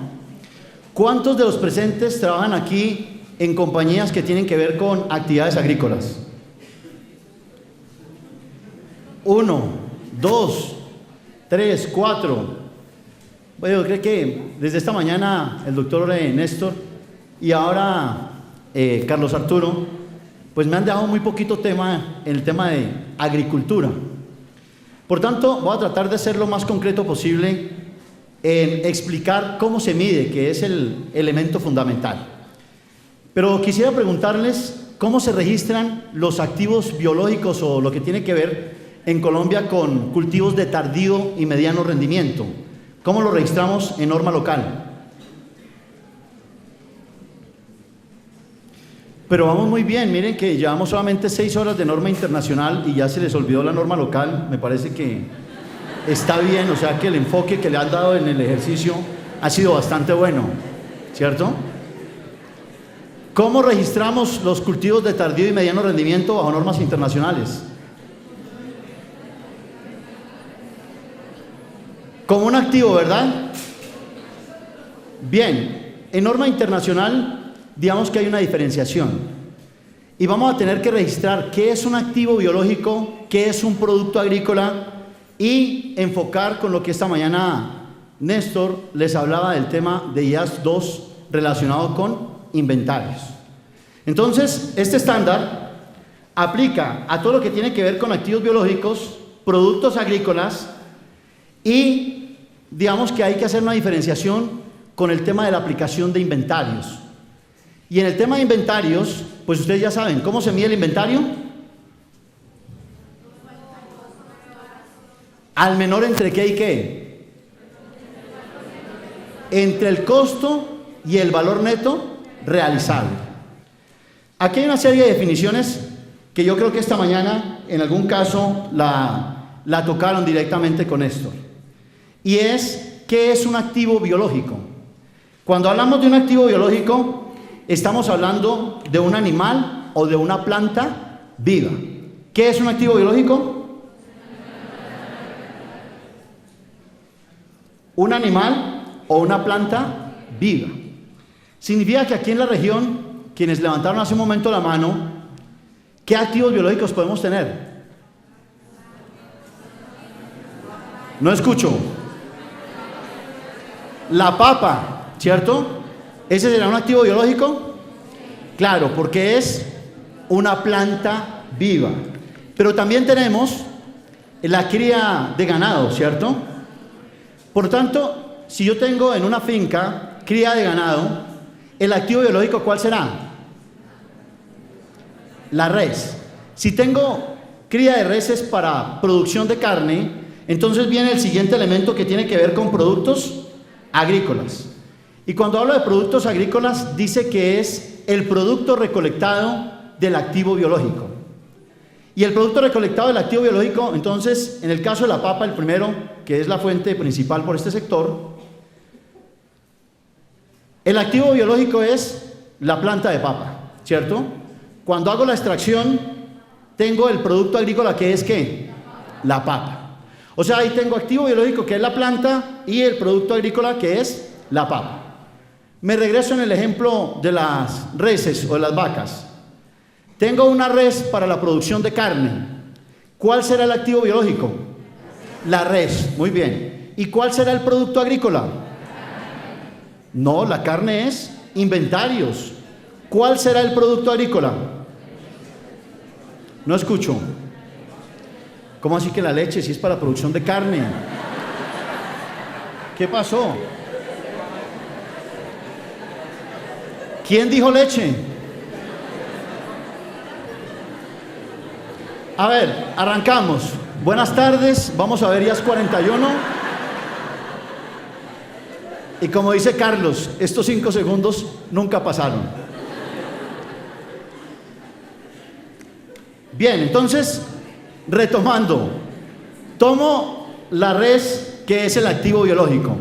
[SPEAKER 2] ¿Cuántos de los presentes trabajan aquí en compañías que tienen que ver con actividades agrícolas? 1, 2, 3, 4. Bueno, yo creo que desde esta mañana el doctor Néstor y ahora Carlos Arturo, pues me han dejado muy poquito tema en el tema de agricultura. Por tanto, voy a tratar de ser lo más concreto posible en explicar cómo se mide, que es el elemento fundamental. Pero quisiera preguntarles cómo se registran los activos biológicos o lo que tiene que ver en Colombia con cultivos de tardío y mediano rendimiento. ¿Cómo lo registramos en norma local? Pero vamos muy bien, miren que llevamos solamente 6 horas de norma internacional y ya se les olvidó la norma local. Me parece que está bien, o sea que el enfoque que le han dado en el ejercicio ha sido bastante bueno. ¿cierto? ¿Cómo registramos los cultivos de tardío y mediano rendimiento bajo normas internacionales? Como un activo, ¿verdad? Bien, en norma internacional, digamos que hay una diferenciación. Y vamos a tener que registrar qué es un activo biológico, qué es un producto agrícola y enfocar con lo que esta mañana Néstor les hablaba del tema de IAS 2 relacionado con inventarios. Entonces, este estándar aplica a todo lo que tiene que ver con activos biológicos, productos agrícolas y digamos que hay que hacer una diferenciación con el tema de la aplicación de inventarios. Y en el tema de inventarios, pues ustedes ya saben, ¿cómo se mide el inventario? Al menor entre qué y qué. Entre el costo y el valor neto realizable. Aquí hay una serie de definiciones que yo creo que esta mañana en algún caso la tocaron directamente con Néstor. Y es, ¿qué es un activo biológico? Cuando hablamos de un activo biológico, estamos hablando de un animal o de una planta viva. ¿Qué es un activo biológico? Un animal o una planta viva. Significa que aquí en la región, quienes levantaron hace un momento la mano, ¿qué activos biológicos podemos tener? No escucho. La papa, ¿cierto? ¿Ese será un activo biológico? Claro, porque es una planta viva. Pero también tenemos la cría de ganado, ¿cierto? Por tanto, si yo tengo en una finca cría de ganado, ¿el activo biológico cuál será? La res. Si tengo cría de reses para producción de carne, entonces viene el siguiente elemento que tiene que ver con productos agrícolas. Y cuando hablo de productos agrícolas, dice que es el producto recolectado del activo biológico. Y el producto recolectado del activo biológico, entonces, en el caso de la papa, el primero, que es la fuente principal por este sector, el activo biológico es la planta de papa, ¿cierto? Cuando hago la extracción, tengo el producto agrícola que es ¿qué? La papa. O sea, ahí tengo activo biológico que es la planta y el producto agrícola que es la papa. Me regreso en el ejemplo de las reses o de las vacas. Tengo una res para la producción de carne. ¿Cuál será el activo biológico? La res, muy bien. ¿Y cuál será el producto agrícola? No, la carne es inventarios. ¿Cuál será el producto agrícola? No escucho. ¿Cómo así que la leche si es para la producción de carne? ¿Qué pasó? ¿Quién dijo leche? A ver, arrancamos. Buenas tardes, vamos a ver IAS 41. Y como dice Carlos, estos 5 segundos nunca pasaron. Bien, entonces, retomando, tomo la res que es el activo biológico.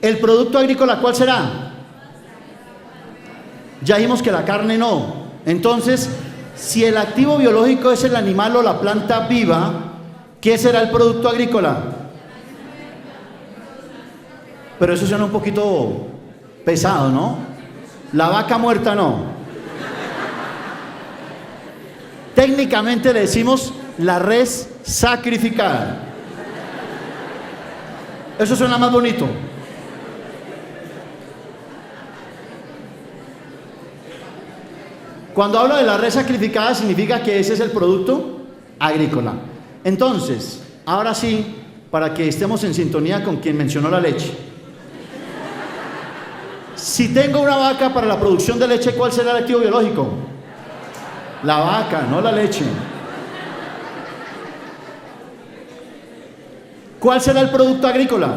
[SPEAKER 2] ¿El producto agrícola cuál será? Ya dijimos que la carne no. Entonces, si el activo biológico es el animal o la planta viva, ¿qué será el producto agrícola? Pero eso suena un poquito pesado, ¿no? La vaca muerta no. Técnicamente le decimos la res sacrificada. Eso suena más bonito. Cuando hablo de la res sacrificada significa que ese es el producto agrícola. Entonces, ahora sí, para que estemos en sintonía con quien mencionó la leche. Si tengo una vaca para la producción de leche, ¿cuál será el activo biológico? La vaca, no la leche. ¿Cuál será el producto agrícola?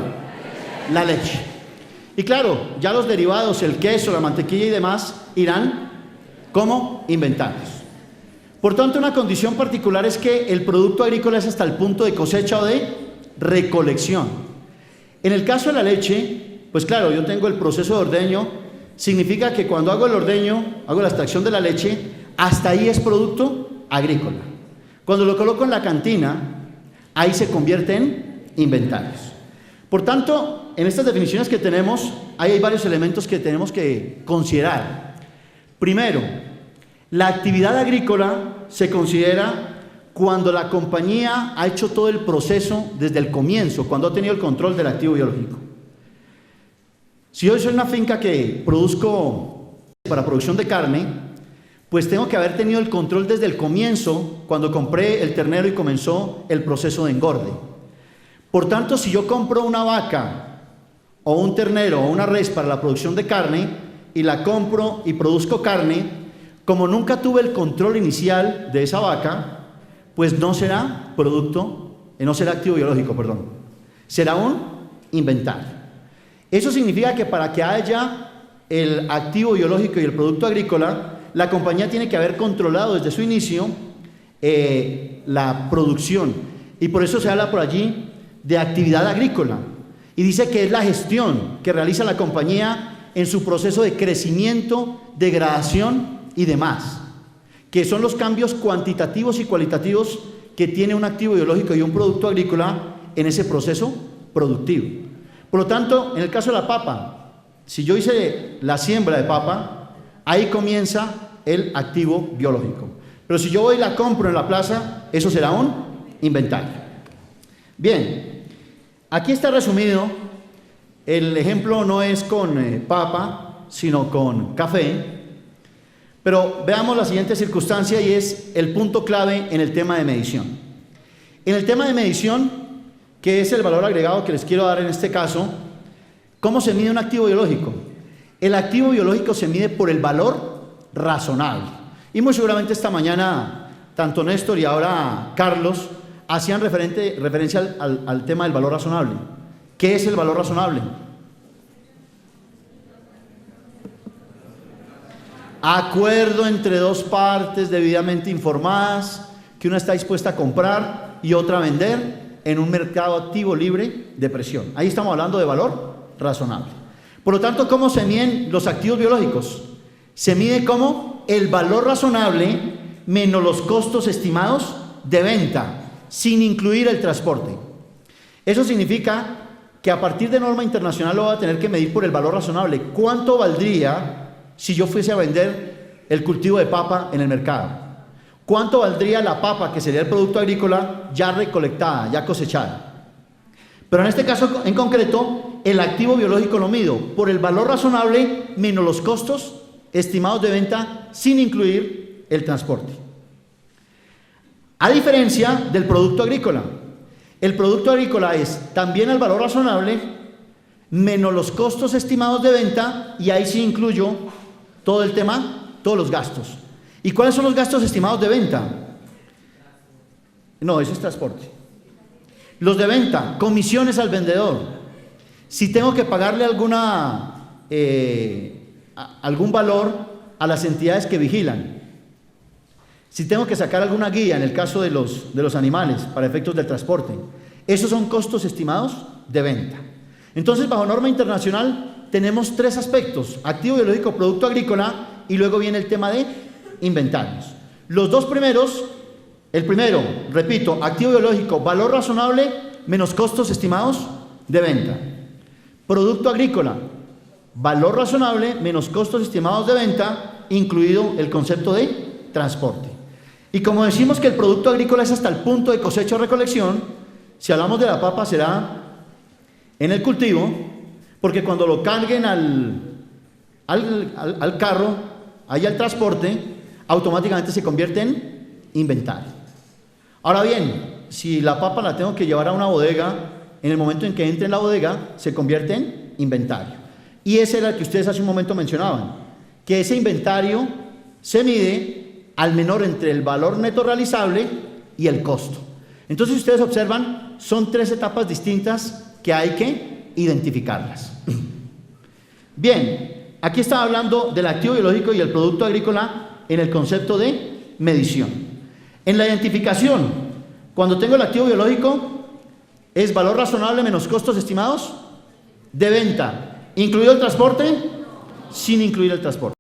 [SPEAKER 2] La leche. Y claro, ya los derivados, el queso, la mantequilla y demás, irán como inventarios. Por tanto, una condición particular es que el producto agrícola es hasta el punto de cosecha o de recolección. En el caso de la leche, pues claro, yo tengo el proceso de ordeño, significa que cuando hago el ordeño, hago la extracción de la leche, hasta ahí es producto agrícola. Cuando lo coloco en la cantina, ahí se convierte en inventarios. Por tanto, en estas definiciones que tenemos, ahí hay varios elementos que tenemos que considerar. Primero, la actividad agrícola se considera cuando la compañía ha hecho todo el proceso desde el comienzo, cuando ha tenido el control del activo biológico. Si yo soy una finca que produzco para producción de carne, pues tengo que haber tenido el control desde el comienzo, cuando compré el ternero y comenzó el proceso de engorde. Por tanto, si yo compro una vaca o un ternero o una res para la producción de carne y la compro y produzco carne, como nunca tuve el control inicial de esa vaca, pues no será no será activo biológico, perdón. Será un inventario. Eso significa que para que haya el activo biológico y el producto agrícola, la compañía tiene que haber controlado desde su inicio la producción. Y por eso se habla por allí de actividad agrícola. Y dice que es la gestión que realiza la compañía en su proceso de crecimiento, degradación y demás, que son los cambios cuantitativos y cualitativos que tiene un activo biológico y un producto agrícola en ese proceso productivo. Por lo tanto, en el caso de la papa, si yo hice la siembra de papa, ahí comienza el activo biológico. Pero si yo voy y la compro en la plaza, eso será un inventario. Bien, aquí está resumido. El ejemplo no es con papa, sino con café. Pero veamos la siguiente circunstancia y es el punto clave en el tema de medición. En el tema de medición, que es el valor agregado que les quiero dar en este caso, ¿cómo se mide un activo biológico? El activo biológico se mide por el valor razonable. Y muy seguramente esta mañana, tanto Néstor y ahora Carlos, hacían referencia al tema del valor razonable. ¿Qué es el valor razonable? Acuerdo entre dos partes debidamente informadas, que una está dispuesta a comprar y otra a vender en un mercado activo libre de presión. Ahí estamos hablando de valor razonable. Por lo tanto, ¿cómo se miden los activos biológicos? Se mide como el valor razonable menos los costos estimados de venta, sin incluir el transporte. Eso significa que a partir de norma internacional lo voy a tener que medir por el valor razonable. ¿Cuánto valdría si yo fuese a vender el cultivo de papa en el mercado? ¿Cuánto valdría la papa, que sería el producto agrícola, ya recolectada, ya cosechada? Pero en este caso en concreto, el activo biológico lo mido por el valor razonable menos los costos estimados de venta, sin incluir el transporte. A diferencia del producto agrícola, el producto agrícola es también el valor razonable menos los costos estimados de venta, y ahí sí incluyo todo el tema, todos los gastos. ¿Y cuáles son los gastos estimados de venta? No, eso es transporte. Los de venta, comisiones al vendedor. Si tengo que pagarle algún valor a las entidades que vigilan. Si tengo que sacar alguna guía en el caso de los animales para efectos del transporte. Esos son costos estimados de venta. Entonces, bajo norma internacional, tenemos tres aspectos: activo biológico, producto agrícola, y luego viene el tema de inventarios. Los dos primeros, el primero, repito, activo biológico, valor razonable menos costos estimados de venta. Producto agrícola, valor razonable menos costos estimados de venta, incluido el concepto de transporte. Y como decimos que el producto agrícola es hasta el punto de cosecha o recolección, si hablamos de la papa será en el cultivo, porque cuando lo carguen al carro, ahí al transporte, automáticamente se convierte en inventario. Ahora bien, si la papa la tengo que llevar a una bodega, en el momento en que entre en la bodega, se convierte en inventario. Y ese era el que ustedes hace un momento mencionaban, que ese inventario se mide al menor entre el valor neto realizable y el costo. Entonces, si ustedes observan, son tres etapas distintas que hay que identificarlas. Bien, aquí estaba hablando del activo biológico y el producto agrícola en el concepto de medición. En la identificación, cuando tengo el activo biológico, es valor razonable menos costos estimados de venta, incluido el transporte, sin incluir el transporte.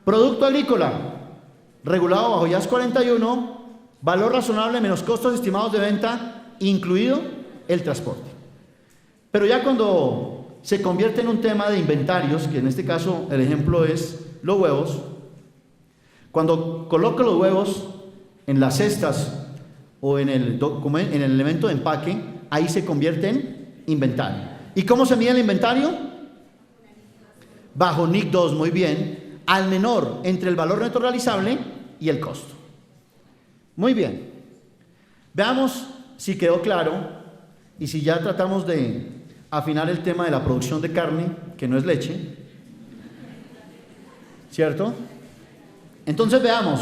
[SPEAKER 2] Producto agrícola, regulado bajo IAS 41, valor razonable menos costos estimados de venta, incluido el transporte. Pero ya cuando se convierte en un tema de inventarios, que en este caso el ejemplo es los huevos, cuando coloco los huevos en las cestas o en el elemento de empaque, ahí se convierte en inventario. ¿Y cómo se mide el inventario? Bajo NIC 2, muy bien, al menor entre el valor neto realizable y el costo. Muy bien. Veamos si quedó claro y si ya tratamos de afinar el tema de la producción de carne, que no es leche, ¿cierto? Entonces veamos,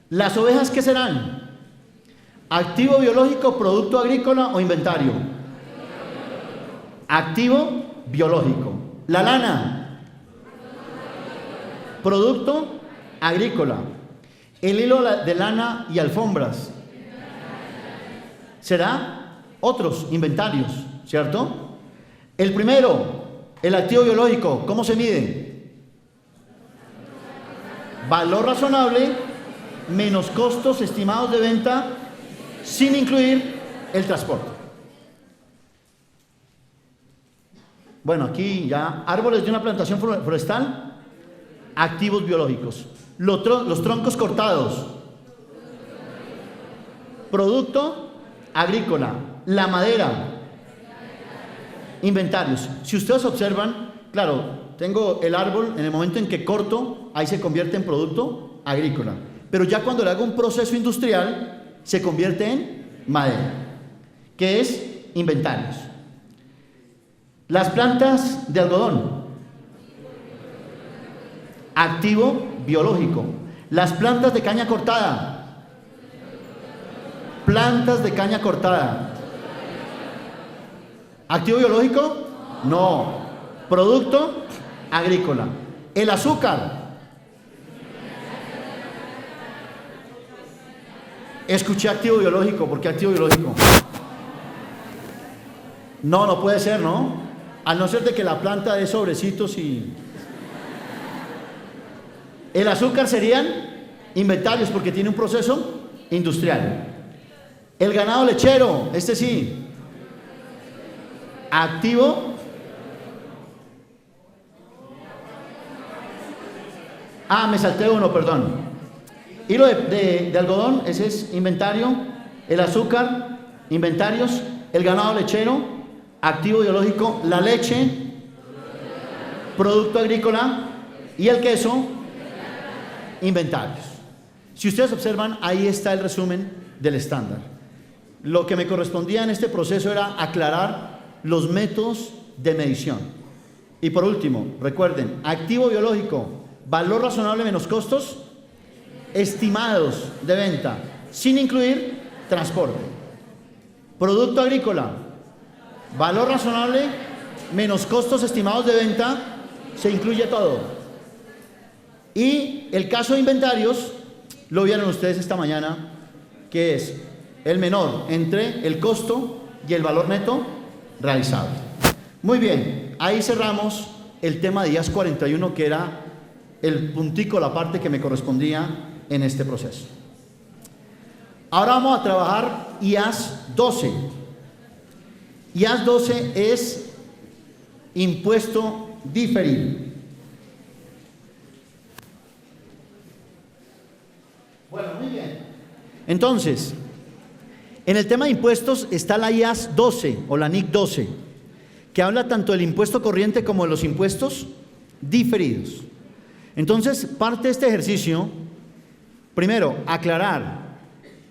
[SPEAKER 2] ¿las ovejas qué serán? ¿Activo biológico, producto agrícola o inventario? Activo biológico. ¿La lana? Producto agrícola. ¿El hilo de lana y alfombras? Será otros inventarios, ¿cierto? El primero, el activo biológico, ¿cómo se mide? Valor razonable menos costos estimados de venta sin incluir el transporte. Bueno, aquí ya árboles de una plantación forestal, activos biológicos. Los troncos cortados, producto agrícola. La madera, inventarios. Si ustedes observan, claro, tengo el árbol, en el momento en que corto, ahí se convierte en producto agrícola. Pero ya cuando le hago un proceso industrial, se convierte en madera, que es inventarios. Las plantas de algodón, activo biológico. Las plantas de caña cortada, plantas de caña cortada. ¿Activo biológico? No. Producto agrícola. El azúcar. Escuché activo biológico. ¿Por qué activo biológico? No, no puede ser, ¿no? Al no ser de que la planta dé sobrecitos y... El azúcar serían inventarios porque tiene un proceso industrial. El ganado lechero, este sí. Activo. Me salté uno, perdón. Hilo de algodón, ese es inventario. El azúcar, inventarios. El ganado lechero, activo biológico. La leche, producto agrícola. Y el queso, inventarios. Si ustedes observan, ahí está el resumen del estándar. Lo que me correspondía en este proceso era aclarar los métodos de medición. Y por último, recuerden, activo biológico, valor razonable menos costos estimados de venta, sin incluir transporte. Producto agrícola, valor razonable menos costos estimados de venta, se incluye todo. Y el caso de inventarios, lo vieron ustedes esta mañana, que es el menor entre el costo y el valor neto realizable. Muy bien, ahí cerramos el tema de IAS 41, que era el puntico, la parte que me correspondía en este proceso. Ahora vamos a trabajar IAS 12. IAS 12 es impuesto diferido. Bueno, muy bien. Entonces, en el tema de impuestos está la IAS 12 o la NIC 12, que habla tanto del impuesto corriente como de los impuestos diferidos. Entonces, parte de este ejercicio, primero, aclarar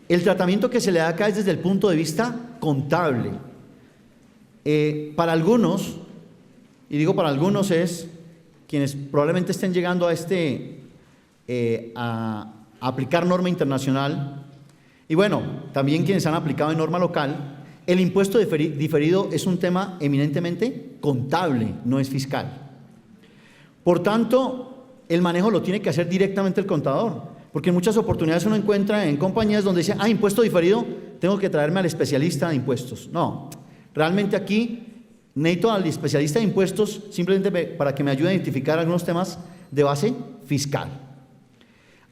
[SPEAKER 2] el tratamiento que se le da acá es desde el punto de vista contable. Para algunos, y digo para algunos, es quienes probablemente estén llegando a a aplicar norma internacional, y bueno, también quienes han aplicado en norma local. El impuesto diferido es un tema eminentemente contable, no es fiscal. Por tanto, el manejo lo tiene que hacer directamente el contador, porque en muchas oportunidades uno encuentra en compañías donde dice, impuesto diferido, tengo que traerme al especialista de impuestos. No, realmente aquí necesito al especialista de impuestos simplemente para que me ayude a identificar algunos temas de base fiscal.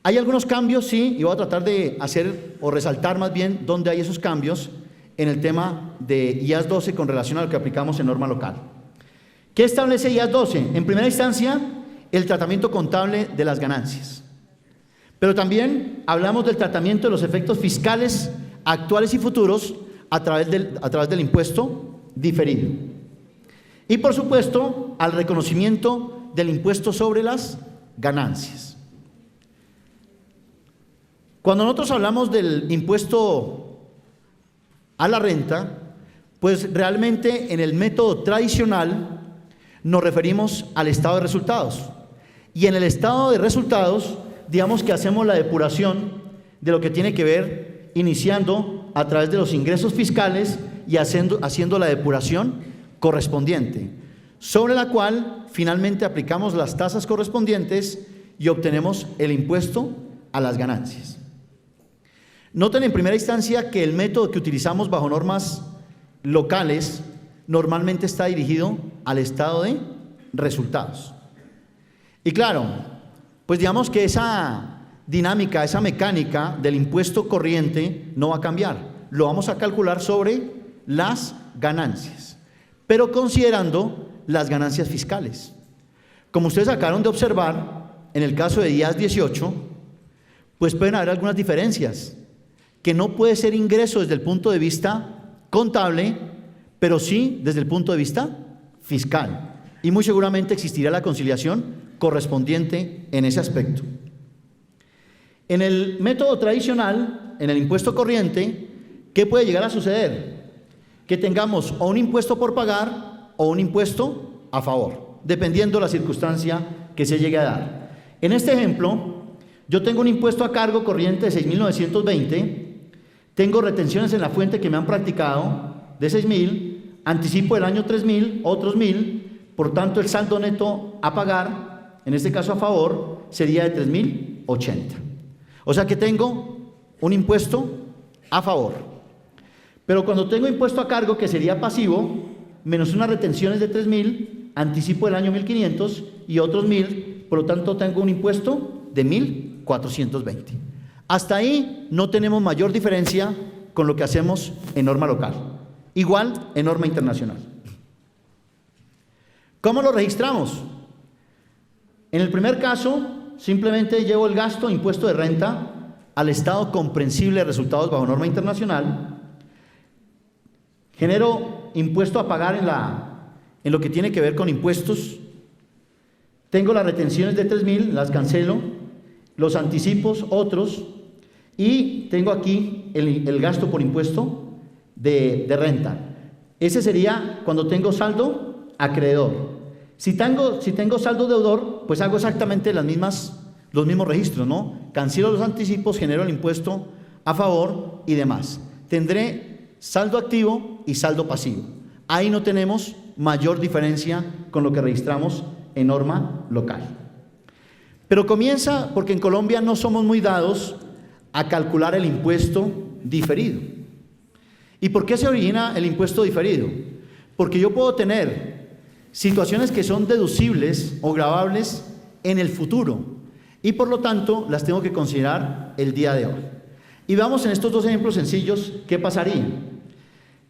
[SPEAKER 2] Hay algunos cambios, sí, y voy a tratar de hacer o resaltar más bien dónde hay esos cambios en el tema de IAS 12 con relación a lo que aplicamos en norma local. ¿Qué establece IAS 12? En primera instancia, el tratamiento contable de las ganancias. Pero también hablamos del tratamiento de los efectos fiscales actuales y futuros a través del impuesto diferido. Y por supuesto, al reconocimiento del impuesto sobre las ganancias. Cuando nosotros hablamos del impuesto a la renta, pues realmente en el método tradicional nos referimos al estado de resultados. Y en el estado de resultados, digamos que hacemos la depuración de lo que tiene que ver iniciando a través de los ingresos fiscales y haciendo la depuración correspondiente, sobre la cual finalmente aplicamos las tasas correspondientes y obtenemos el impuesto a las ganancias. Noten en primera instancia que el método que utilizamos bajo normas locales normalmente está dirigido al estado de resultados. Y claro, pues digamos que esa dinámica, esa mecánica del impuesto corriente no va a cambiar. Lo vamos a calcular sobre las ganancias, pero considerando las ganancias fiscales. Como ustedes acabaron de observar, en el caso de IAS 18, pues pueden haber algunas diferencias, que no puede ser ingreso desde el punto de vista contable, pero sí desde el punto de vista fiscal. Y muy seguramente existirá la conciliación correspondiente en ese aspecto. En el método tradicional, en el impuesto corriente, ¿qué puede llegar a suceder? Que tengamos o un impuesto por pagar o un impuesto a favor, dependiendo de la circunstancia que se llegue a dar. En este ejemplo, yo tengo un impuesto a cargo corriente de 6.920, tengo retenciones en la fuente que me han practicado de 6.000, anticipo el año 3.000, otros 1.000, por tanto el saldo neto a pagar, en este caso a favor, sería de 3.080. O sea que tengo un impuesto a favor. Pero cuando tengo impuesto a cargo, que sería pasivo, menos unas retenciones de 3.000, anticipo el año 1.500 y otros 1.000, por lo tanto tengo un impuesto de 1.420. Hasta ahí no tenemos mayor diferencia con lo que hacemos en norma local. Igual en norma internacional. ¿Cómo lo registramos? En el primer caso, simplemente llevo el gasto, impuesto de renta, al estado comprensible de resultados bajo norma internacional. Genero impuesto a pagar en lo que tiene que ver con impuestos. Tengo las retenciones de 3.000, las cancelo, los anticipos, otros, y tengo aquí el gasto por impuesto de renta. Ese sería cuando tengo saldo acreedor. Si tengo saldo deudor, pues hago exactamente los mismos registros, ¿no? Cancelo los anticipos, genero el impuesto a favor y demás. Tendré saldo activo y saldo pasivo. Ahí no tenemos mayor diferencia con lo que registramos en norma local. Pero comienza porque en Colombia no somos muy dados a calcular el impuesto diferido. ¿Y por qué se origina el impuesto diferido? Porque yo puedo tener situaciones que son deducibles o gravables en el futuro y por lo tanto las tengo que considerar el día de hoy. Y vamos en estos dos ejemplos sencillos, ¿qué pasaría?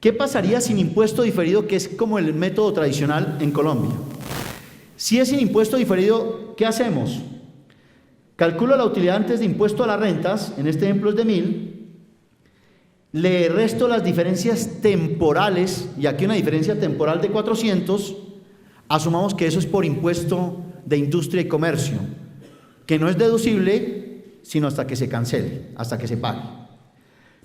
[SPEAKER 2] ¿Qué pasaría sin impuesto diferido, que es como el método tradicional en Colombia? Si es sin impuesto diferido, ¿qué hacemos? Calculo la utilidad antes de impuesto a las rentas, en este ejemplo es de 1.000, le resto las diferencias temporales, y aquí una diferencia temporal de 400, asumamos que eso es por impuesto de industria y comercio, que no es deducible, sino hasta que se cancele, hasta que se pague.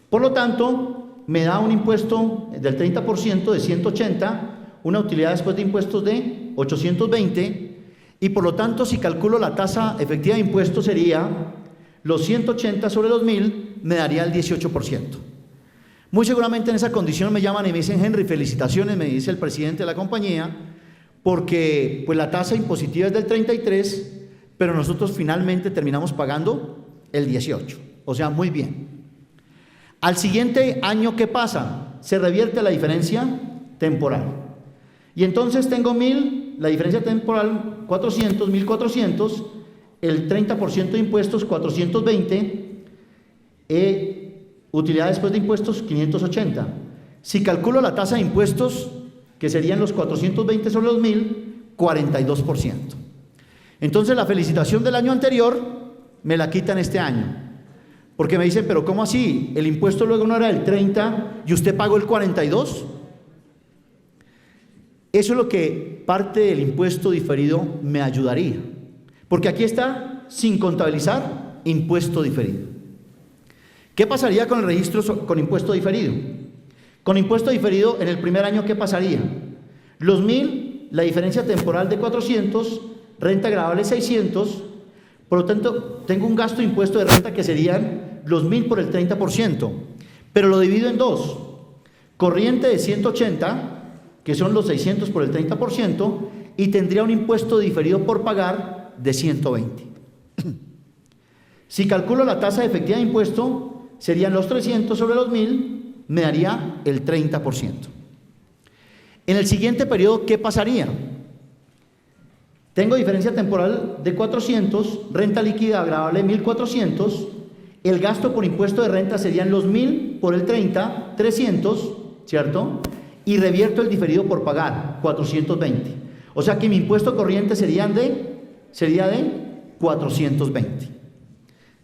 [SPEAKER 2] Por lo tanto, me da un impuesto del 30% de 180, una utilidad después de impuestos de 820, y por lo tanto, si calculo la tasa efectiva de impuestos, sería los 180 sobre los 1.000, me daría el 18%. Muy seguramente en esa condición me llaman y me dicen: Henry, felicitaciones, me dice el presidente de la compañía, porque pues la tasa impositiva es del 33%, pero nosotros finalmente terminamos pagando el 18%. O sea, muy bien. Al siguiente año, ¿qué pasa? Se revierte la diferencia temporal. Y entonces tengo 1000, la diferencia temporal 400, 1400, el 30% de impuestos 420, utilidad después de impuestos 580. Si calculo la tasa de impuestos, que serían los 420 sobre los 1000, 42%. Entonces la felicitación del año anterior me la quitan este año. Porque me dicen, pero ¿cómo así? El impuesto luego no era del 30 y usted pagó el 42. Eso es lo que parte del impuesto diferido me ayudaría. Porque aquí está sin contabilizar impuesto diferido. ¿Qué pasaría con el registro con impuesto diferido? Con impuesto diferido en el primer año, ¿qué pasaría? Los 1000, la diferencia temporal de 400, renta agravable 600, por lo tanto, tengo un gasto de impuesto de renta que serían los 1000 por el 30%, pero lo divido en dos. Corriente de 180, que son los 600 por el 30%, y tendría un impuesto diferido por pagar de 120. Si calculo la tasa efectiva de impuesto, serían los 300 sobre los 1000, me daría el 30%. En el siguiente periodo, ¿qué pasaría? Tengo diferencia temporal de 400, renta líquida agravable 1400, el gasto por impuesto de renta serían los 1000 por el 30, 300, ¿cierto? Y revierto el diferido por pagar, 420. O sea que mi impuesto corriente sería de 420.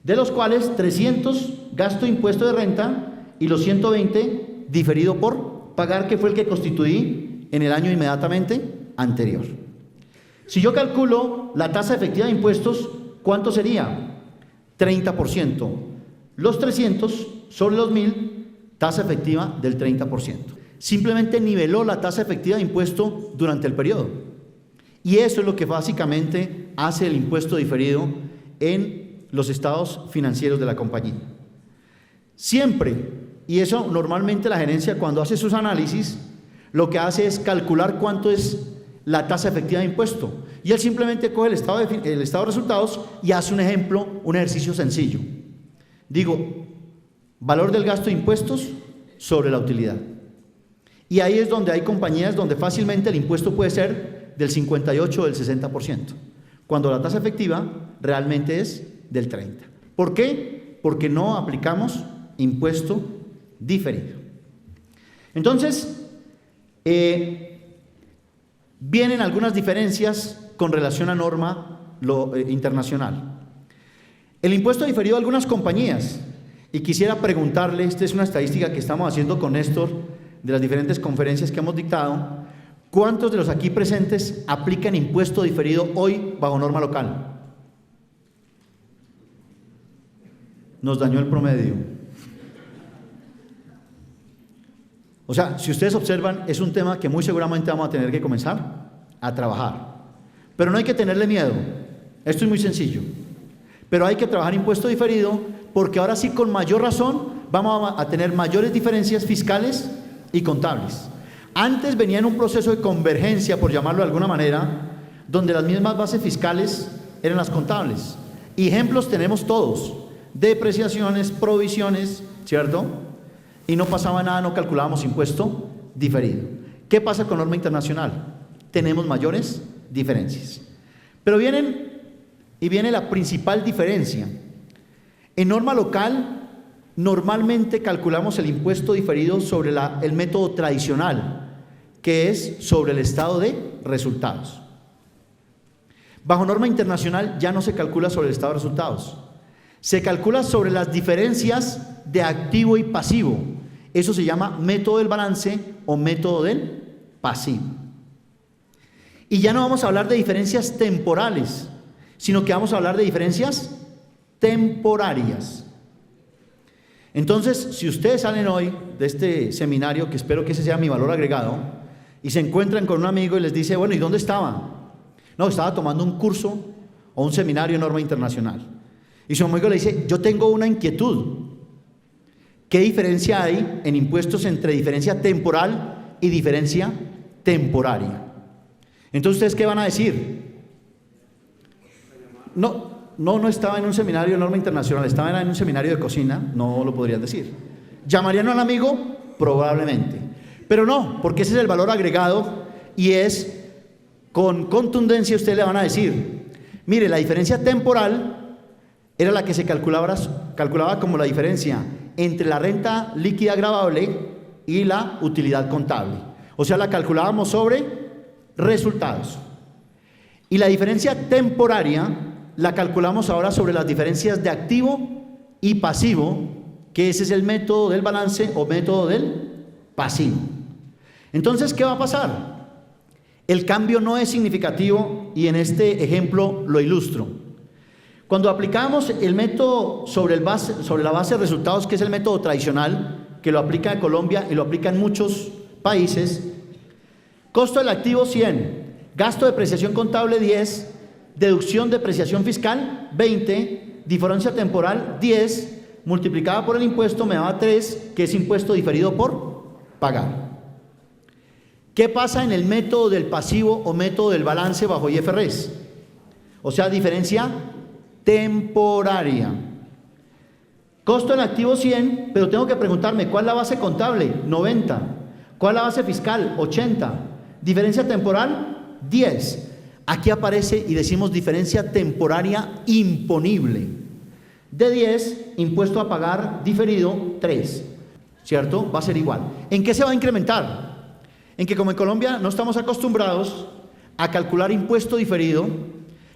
[SPEAKER 2] De los cuales 300 gasto impuesto de renta y los 120 diferido por pagar, que fue el que constituí en el año inmediatamente anterior. Si yo calculo la tasa efectiva de impuestos, ¿cuánto sería? 30%. Los 300 sobre los 1000, tasa efectiva del 30%. Simplemente niveló la tasa efectiva de impuesto durante el periodo. Y eso es lo que básicamente hace el impuesto diferido en los estados financieros de la compañía. Siempre, y eso normalmente la gerencia cuando hace sus análisis, lo que hace es calcular cuánto es la tasa efectiva de impuesto. Y él simplemente coge el estado de resultados y hace un ejemplo, un ejercicio sencillo. Digo, valor del gasto de impuestos sobre la utilidad. Y ahí es donde hay compañías donde fácilmente el impuesto puede ser del 58 o del 60%, cuando la tasa efectiva realmente es del 30%. ¿Por qué? Porque no aplicamos impuesto diferido. Entonces, vienen algunas diferencias con relación a norma internacional. El impuesto diferido a algunas compañías, y quisiera preguntarle, esta es una estadística que estamos haciendo con Néstor, de las diferentes conferencias que hemos dictado, ¿cuántos de los aquí presentes aplican impuesto diferido hoy bajo norma local? Nos dañó el promedio. O sea, si ustedes observan, es un tema que muy seguramente vamos a tener que comenzar a trabajar. Pero no hay que tenerle miedo. Esto es muy sencillo. Pero hay que trabajar impuesto diferido porque ahora sí, con mayor razón, vamos a tener mayores diferencias fiscales y contables. Antes venía en un proceso de convergencia, por llamarlo de alguna manera, donde las mismas bases fiscales eran las contables. Y ejemplos tenemos todos: depreciaciones, provisiones, ¿cierto? Y no pasaba nada, no calculábamos impuesto diferido. ¿Qué pasa con norma internacional? Tenemos mayores diferencias. Pero viene la principal diferencia. En norma local, normalmente calculamos el impuesto diferido sobre el método tradicional, que es sobre el estado de resultados. Bajo norma internacional ya no se calcula sobre el estado de resultados. Se calcula sobre las diferencias de activo y pasivo. Eso se llama método del balance o método del pasivo. Y ya no vamos a hablar de diferencias temporales, sino que vamos a hablar de diferencias temporarias. Entonces, si ustedes salen hoy de este seminario, que espero que ese sea mi valor agregado, y se encuentran con un amigo y les dice, bueno, ¿y dónde estaba? No, estaba tomando un curso o un seminario en norma internacional. Y su amigo le dice, yo tengo una inquietud. ¿Qué diferencia hay en impuestos entre diferencia temporal y diferencia temporaria? Entonces, ¿ustedes qué van a decir? No estaba en un seminario de norma internacional, estaba en un seminario de cocina, no lo podrían decir. ¿Llamarían al amigo? Probablemente. Pero no, porque ese es el valor agregado y es, con contundencia ustedes le van a decir, mire, la diferencia temporal era la que se calculaba como la diferencia entre la renta líquida gravable y la utilidad contable. O sea, la calculábamos sobre resultados. Y la diferencia temporaria la calculamos ahora sobre las diferencias de activo y pasivo, que ese es el método del balance o método del pasivo. Entonces, ¿qué va a pasar? El cambio no es significativo y en este ejemplo lo ilustro. Cuando aplicamos el método sobre la base de resultados, que es el método tradicional, que lo aplica en Colombia y lo aplica en muchos países, costo del activo 100, gasto de depreciación contable 10, deducción de depreciación fiscal 20, diferencia temporal 10, multiplicada por el impuesto me daba 3, que es impuesto diferido por pagar. ¿Qué pasa en el método del pasivo o método del balance bajo IFRS? O sea, diferencia temporaria. Costo en activo 100, pero tengo que preguntarme, ¿cuál es la base contable? 90. ¿Cuál es la base fiscal? 80. Diferencia temporal, 10. Aquí aparece y decimos diferencia temporaria imponible. De 10, impuesto a pagar diferido, 3. ¿Cierto? Va a ser igual. ¿En qué se va a incrementar? En que como en Colombia no estamos acostumbrados a calcular impuesto diferido,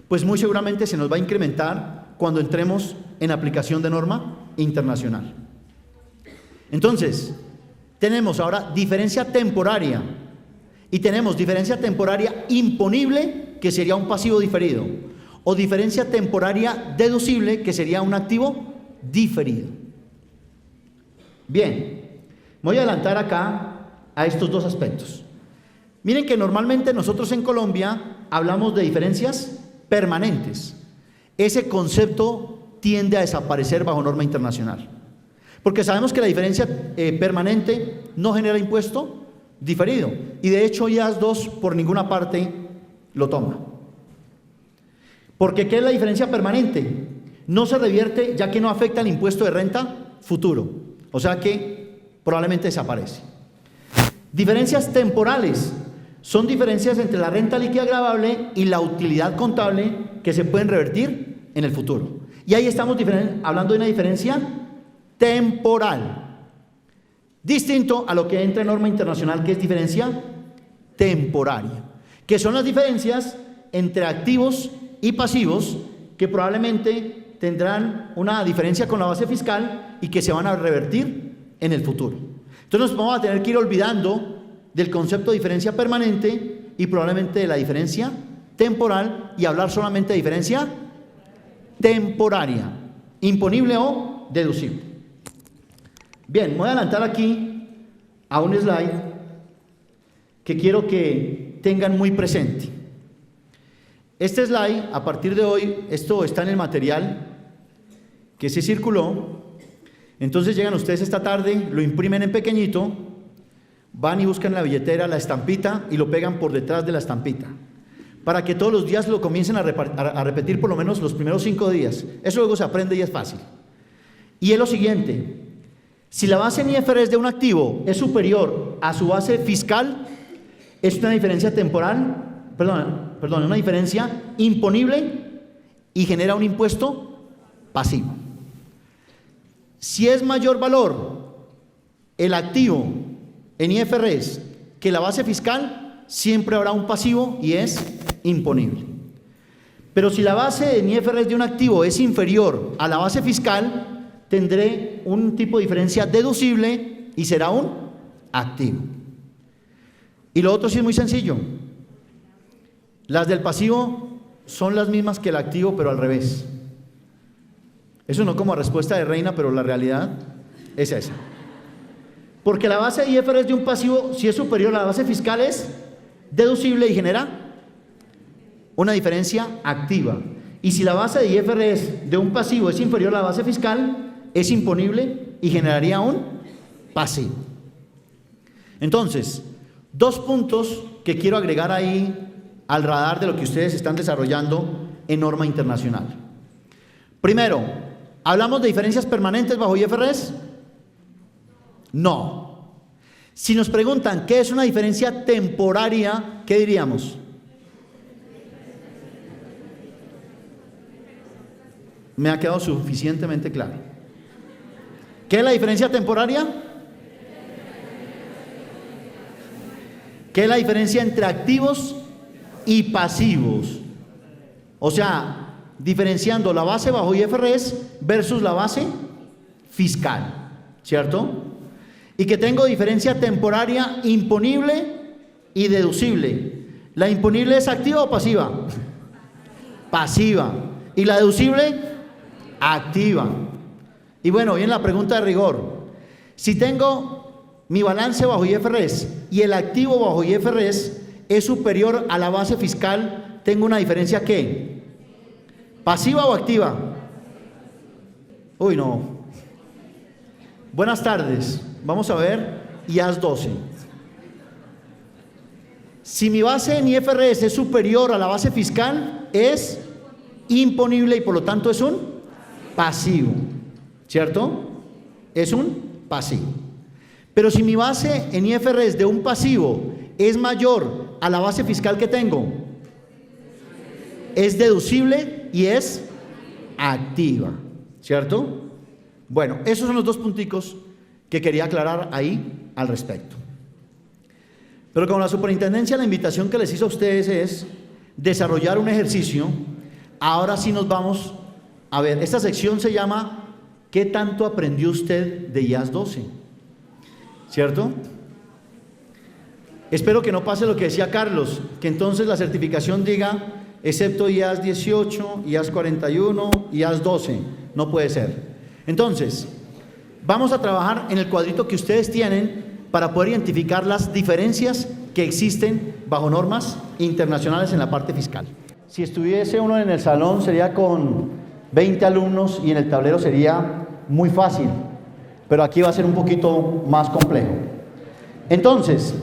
[SPEAKER 2] pues muy seguramente se nos va a incrementar cuando entremos en aplicación de norma internacional. Entonces, tenemos ahora diferencia temporaria y tenemos diferencia temporaria imponible, que sería un pasivo diferido, o diferencia temporaria deducible, que sería un activo diferido. Bien, voy a adelantar acá a estos dos aspectos. Miren que normalmente nosotros en Colombia hablamos de diferencias permanentes. Ese concepto tiende a desaparecer bajo norma internacional, porque sabemos que la diferencia permanente no genera impuesto diferido, y de hecho IAS 2 por ninguna parte lo toma. Porque ¿qué es la diferencia permanente? No se revierte, ya que no afecta el impuesto de renta futuro, o sea que probablemente desaparece. Diferencias temporales son diferencias entre la renta líquida gravable y la utilidad contable que se pueden revertir en el futuro. Y ahí estamos hablando de una diferencia temporal, distinto a lo que entra en norma internacional, que es diferencia temporaria, que son las diferencias entre activos y pasivos que probablemente tendrán una diferencia con la base fiscal y que se van a revertir en el futuro. Entonces nos vamos a tener que ir olvidando del concepto de diferencia permanente y probablemente de la diferencia temporal y hablar solamente de diferencia temporaria, imponible o deducible. Bien, me voy a adelantar aquí a un slide que quiero que tengan muy presente. Este slide, a partir de hoy, esto está en el material que se circuló. Entonces llegan ustedes esta tarde, lo imprimen en pequeñito, van y buscan en la billetera la estampita y lo pegan por detrás de la estampita, para que todos los días lo comiencen a repetir por lo menos los primeros 5 días. Eso luego se aprende y es fácil. Y es lo siguiente: si la base en IFRS de un activo es superior a su base fiscal, es una diferencia temporal, una diferencia imponible y genera un impuesto pasivo. Si es mayor valor el activo en IFRS que la base fiscal, siempre habrá un pasivo y es imponible. Pero si la base en IFRS de un activo es inferior a la base fiscal, tendré un tipo de diferencia deducible y será un activo. Y lo otro sí es muy sencillo. Las del pasivo son las mismas que el activo, pero al revés. Eso no como respuesta de reina, pero la realidad es esa. Porque la base de IFRS de un pasivo, si es superior a la base fiscal, es deducible y genera una diferencia activa. Y si la base de IFRS de un pasivo es inferior a la base fiscal, es imponible y generaría un pasivo. Entonces, 2 puntos que quiero agregar ahí al radar de lo que ustedes están desarrollando en norma internacional. Primero, ¿hablamos de diferencias permanentes bajo IFRS? No. Si nos preguntan qué es una diferencia temporaria, ¿qué diríamos? Me ha quedado suficientemente claro. ¿Qué es la diferencia temporaria? ¿Qué es la diferencia entre activos y pasivos? O sea, diferenciando la base bajo IFRS versus la base fiscal, ¿cierto? Y que tengo diferencia temporaria imponible y deducible. ¿La imponible es activa o pasiva? Pasiva. ¿Y la deducible? Activa. Y bueno, viene la pregunta de rigor. Si tengo mi balance bajo IFRS y el activo bajo IFRS es superior a la base fiscal, ¿tengo una diferencia qué? ¿Pasiva o activa? Uy, no. Buenas tardes. Vamos a ver IAS 12. Si mi base en IFRS es superior a la base fiscal, es imponible y por lo tanto es un pasivo, ¿cierto? Es un pasivo. Pero si mi base en IFRS de un pasivo es mayor a la base fiscal que tengo, es deducible y es activa, ¿cierto? Bueno, esos son los dos punticos que quería aclarar ahí al respecto. Pero como la superintendencia, la invitación que les hizo a ustedes es desarrollar un ejercicio. Ahora sí nos vamos a ver, esta sección se llama ¿qué tanto aprendió usted de IAS 12? ¿Cierto? Espero que no pase lo que decía Carlos, que entonces la certificación diga excepto IAS 18, IAS 41, IAS 12. No puede ser. Entonces, vamos a trabajar en el cuadrito que ustedes tienen para poder identificar las diferencias que existen bajo normas internacionales en la parte fiscal. Si estuviese uno en el salón sería con 20 alumnos y en el tablero sería muy fácil, pero aquí va a ser un poquito más complejo. Entonces,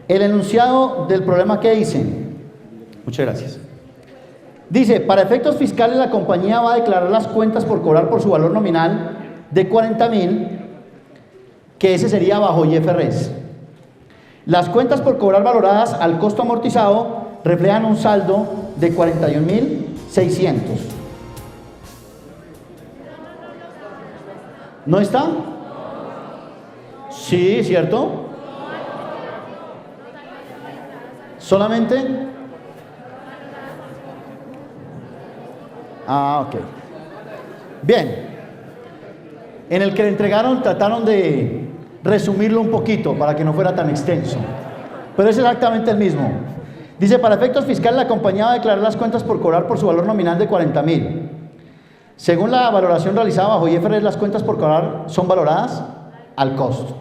[SPEAKER 2] el enunciado del problema que hice, muchas gracias. Dice, para efectos fiscales la compañía va a declarar las cuentas por cobrar por su valor nominal de 40.000, que ese sería bajo IFRS. Las cuentas por cobrar valoradas al costo amortizado reflejan un saldo de 41.600. ¿No está? Sí, ¿cierto? Solamente. Ah, ok. Bien. En el que le entregaron trataron de resumirlo un poquito para que no fuera tan extenso, pero es exactamente el mismo. Dice, para efectos fiscales la compañía va a declarar las cuentas por cobrar por su valor nominal de 40.000. Según la valoración realizada bajo IFRS, las cuentas por cobrar son valoradas al costo.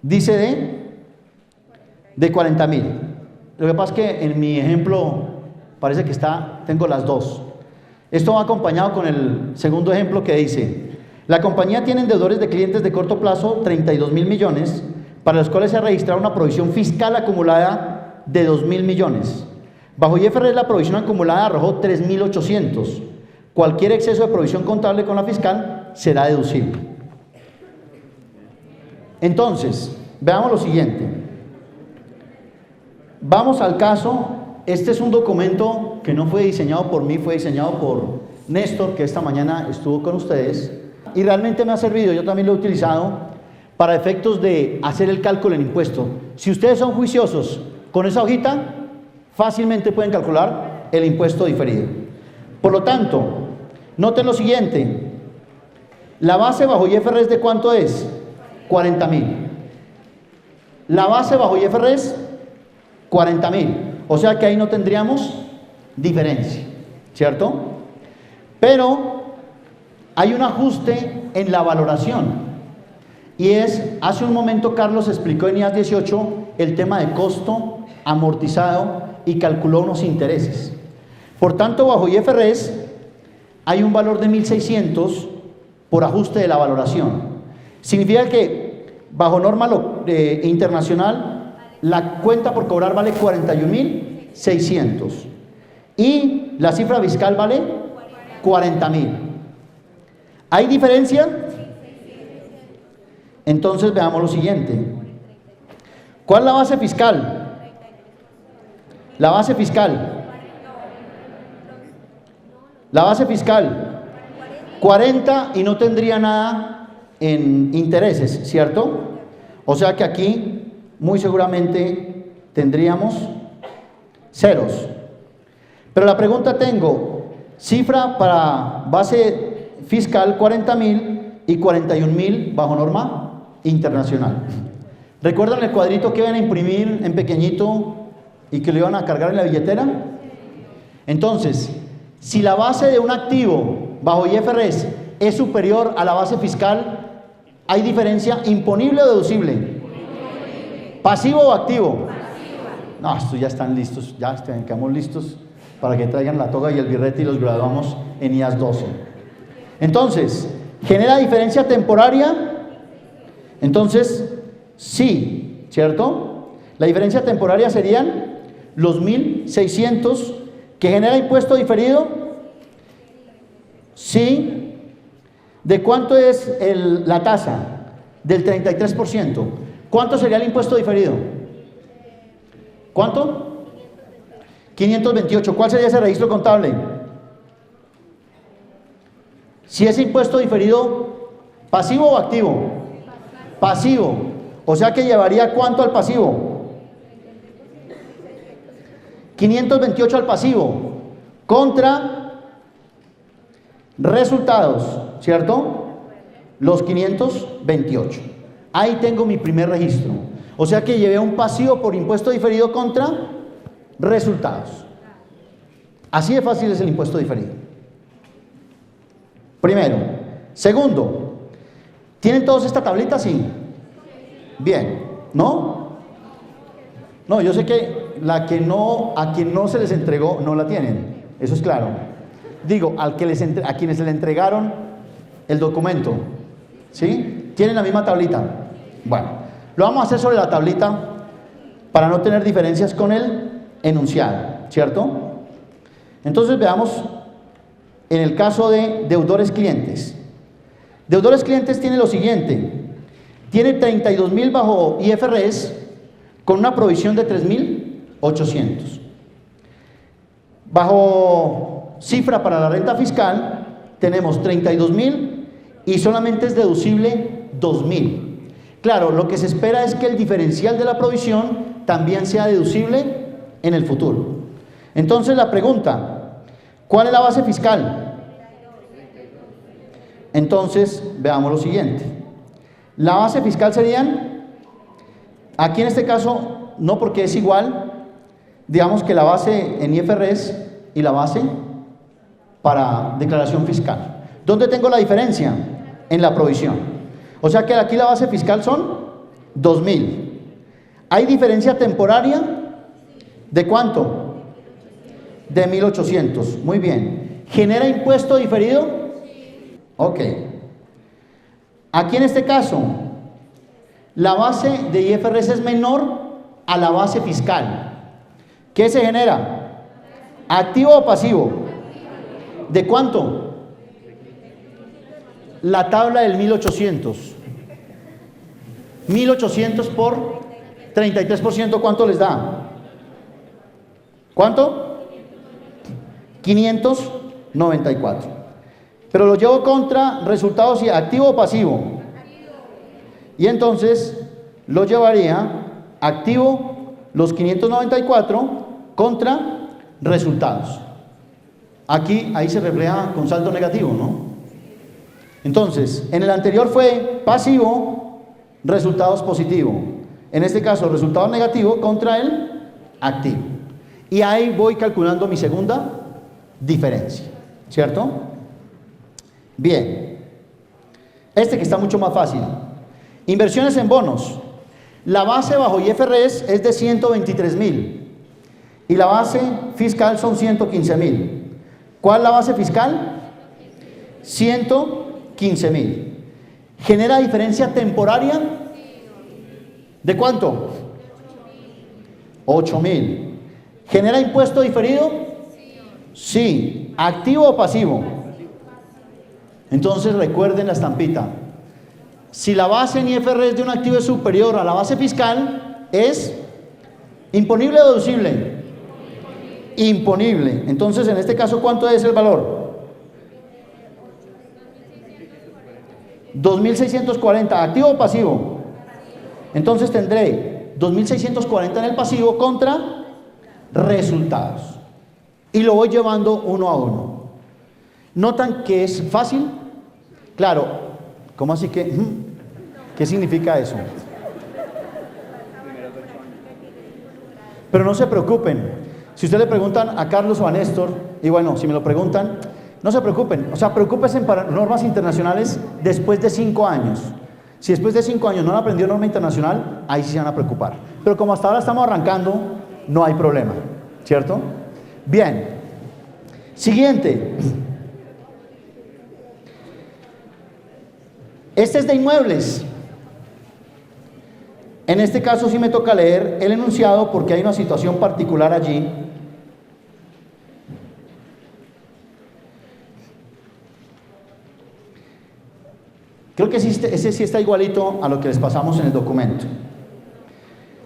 [SPEAKER 2] Dice de 40.000. Lo que pasa es que en mi ejemplo parece que tengo las dos. Esto va acompañado con el segundo ejemplo que dice, la compañía tiene deudores de clientes de corto plazo 32.000 millones, para los cuales se ha registrado una provisión fiscal acumulada de 2.000 millones. Bajo IFRS la provisión acumulada arrojó 3.800. Cualquier exceso de provisión contable con la fiscal será deducible. Entonces, veamos lo siguiente. Vamos al caso. Este es un documento que no fue diseñado por mí, fue diseñado por Néstor, que esta mañana estuvo con ustedes, y realmente me ha servido, yo también lo he utilizado para efectos de hacer el cálculo en impuesto. Si ustedes son juiciosos con esa hojita, fácilmente pueden calcular el impuesto diferido. Por lo tanto, noten lo siguiente, la base bajo IFRS ¿de cuánto es? 40.000. La base bajo IFRS, 40.000. O sea que ahí no tendríamos diferencia, ¿cierto? Pero hay un ajuste en la valoración. Y es, hace un momento Carlos explicó en IAS 18 el tema de costo amortizado y calculó unos intereses. Por tanto, bajo IFRS hay un valor de 1.600 por ajuste de la valoración. Significa que bajo norma internacional la cuenta por cobrar vale 41.600 y la cifra fiscal vale 40.000. ¿Hay diferencia? Entonces veamos lo siguiente. ¿Cuál es la base fiscal? La base fiscal. La base fiscal. 40 y no tendría nada en intereses, ¿cierto? O sea que aquí muy seguramente tendríamos ceros. Pero la pregunta tengo, cifra para base fiscal 40.000 y 41.000 bajo norma internacional. ¿Recuerdan el cuadrito que iban a imprimir en pequeñito y que lo iban a cargar en la billetera? Entonces, si la base de un activo bajo IFRS es superior a la base fiscal, ¿hay diferencia imponible o deducible? ¿Pasivo o activo? No, estos ya están listos, ya quedamos listos para que traigan la toga y el birrete y los graduamos en IAS 12. Entonces, ¿genera diferencia temporaria? Entonces, sí, ¿cierto? La diferencia temporaria serían los 1.600 que genera impuesto diferido. Sí. ¿De cuánto es la tasa? Del 33%. ¿Cuánto sería el impuesto diferido? ¿Cuánto? 528. ¿Cuál sería ese registro contable? Si es impuesto diferido, ¿pasivo o activo? Pasivo. O sea que llevaría ¿cuánto al pasivo? 528 al pasivo. Contra resultados, ¿cierto? Los 528. Ahí tengo mi primer registro. O sea que llevé un pasivo por impuesto diferido contra resultados. Así de fácil es el impuesto diferido. Primero. Segundo, ¿tienen todos esta tablita? Sí. Bien. ¿No? No, yo sé que a quien no se les entregó no la tienen. Eso es claro. Digo, a quienes se le entregaron el documento, ¿sí? ¿Tienen la misma tablita? Bueno, lo vamos a hacer sobre la tablita para no tener diferencias con el enunciado, ¿cierto? Entonces veamos en el caso de deudores clientes. Deudores clientes tiene lo siguiente: tiene 32.000 bajo IFRS con una provisión de 3.800. Bajo cifra para la renta fiscal tenemos 32.000 y solamente es deducible 2.000. Claro, lo que se espera es que el diferencial de la provisión también sea deducible en el futuro. Entonces la pregunta, ¿cuál es la base fiscal? Entonces veamos lo siguiente. La base fiscal serían, aquí en este caso no, porque es igual, digamos que la base en IFRS y la base para declaración fiscal. ¿Dónde tengo la diferencia? En la provisión. O sea que aquí la base fiscal son 2.000. ¿Hay diferencia temporaria? ¿De cuánto? De 1.800. Muy bien. ¿Genera impuesto diferido? Ok. Aquí en este caso, la base de IFRS es menor a la base fiscal. ¿Qué se genera? ¿Activo o pasivo? ¿De cuánto? La tabla del 1.800. 1.800 por 33%, ¿cuánto les da? ¿Cuánto? 594. Pero lo llevo contra resultados, y activo o pasivo. Y entonces lo llevaría activo los 594 contra resultados. Ahí se refleja con saldo negativo, ¿no? Entonces, en el anterior fue pasivo, resultados positivo. En este caso, resultado negativo contra el activo. Y ahí voy calculando mi segunda diferencia, ¿cierto? Bien. Este que está mucho más fácil. Inversiones en bonos. La base bajo IFRS es de 123.000 y la base fiscal son 115.000. ¿Cuál es la base fiscal? 115.000. ¿Genera diferencia temporaria? ¿De cuánto? 8.000. ¿Genera impuesto diferido? Sí. ¿Activo o pasivo? Entonces recuerden la estampita. Si la base en IFRS de un activo es superior a la base fiscal, ¿es imponible o deducible? Imponible. Entonces, en este caso, ¿cuánto es el valor? 2.640. ¿Activo o pasivo? Entonces tendré 2.640 en el pasivo contra resultados. Y lo voy llevando uno a uno. ¿Notan que es fácil? Claro. ¿Cómo así que? ¿Qué significa eso? Pero no se preocupen. Si ustedes le preguntan a Carlos o a Néstor, y bueno, si me lo preguntan, no se preocupen. O sea, preocúpense para normas internacionales después de 5 años. Si después de 5 años no han aprendido norma internacional, ahí sí se van a preocupar. Pero como hasta ahora estamos arrancando, no hay problema, ¿cierto? Bien. Siguiente. Este es de inmuebles. En este caso sí me toca leer el enunciado porque hay una situación particular allí. Creo que ese sí está igualito a lo que les pasamos en el documento.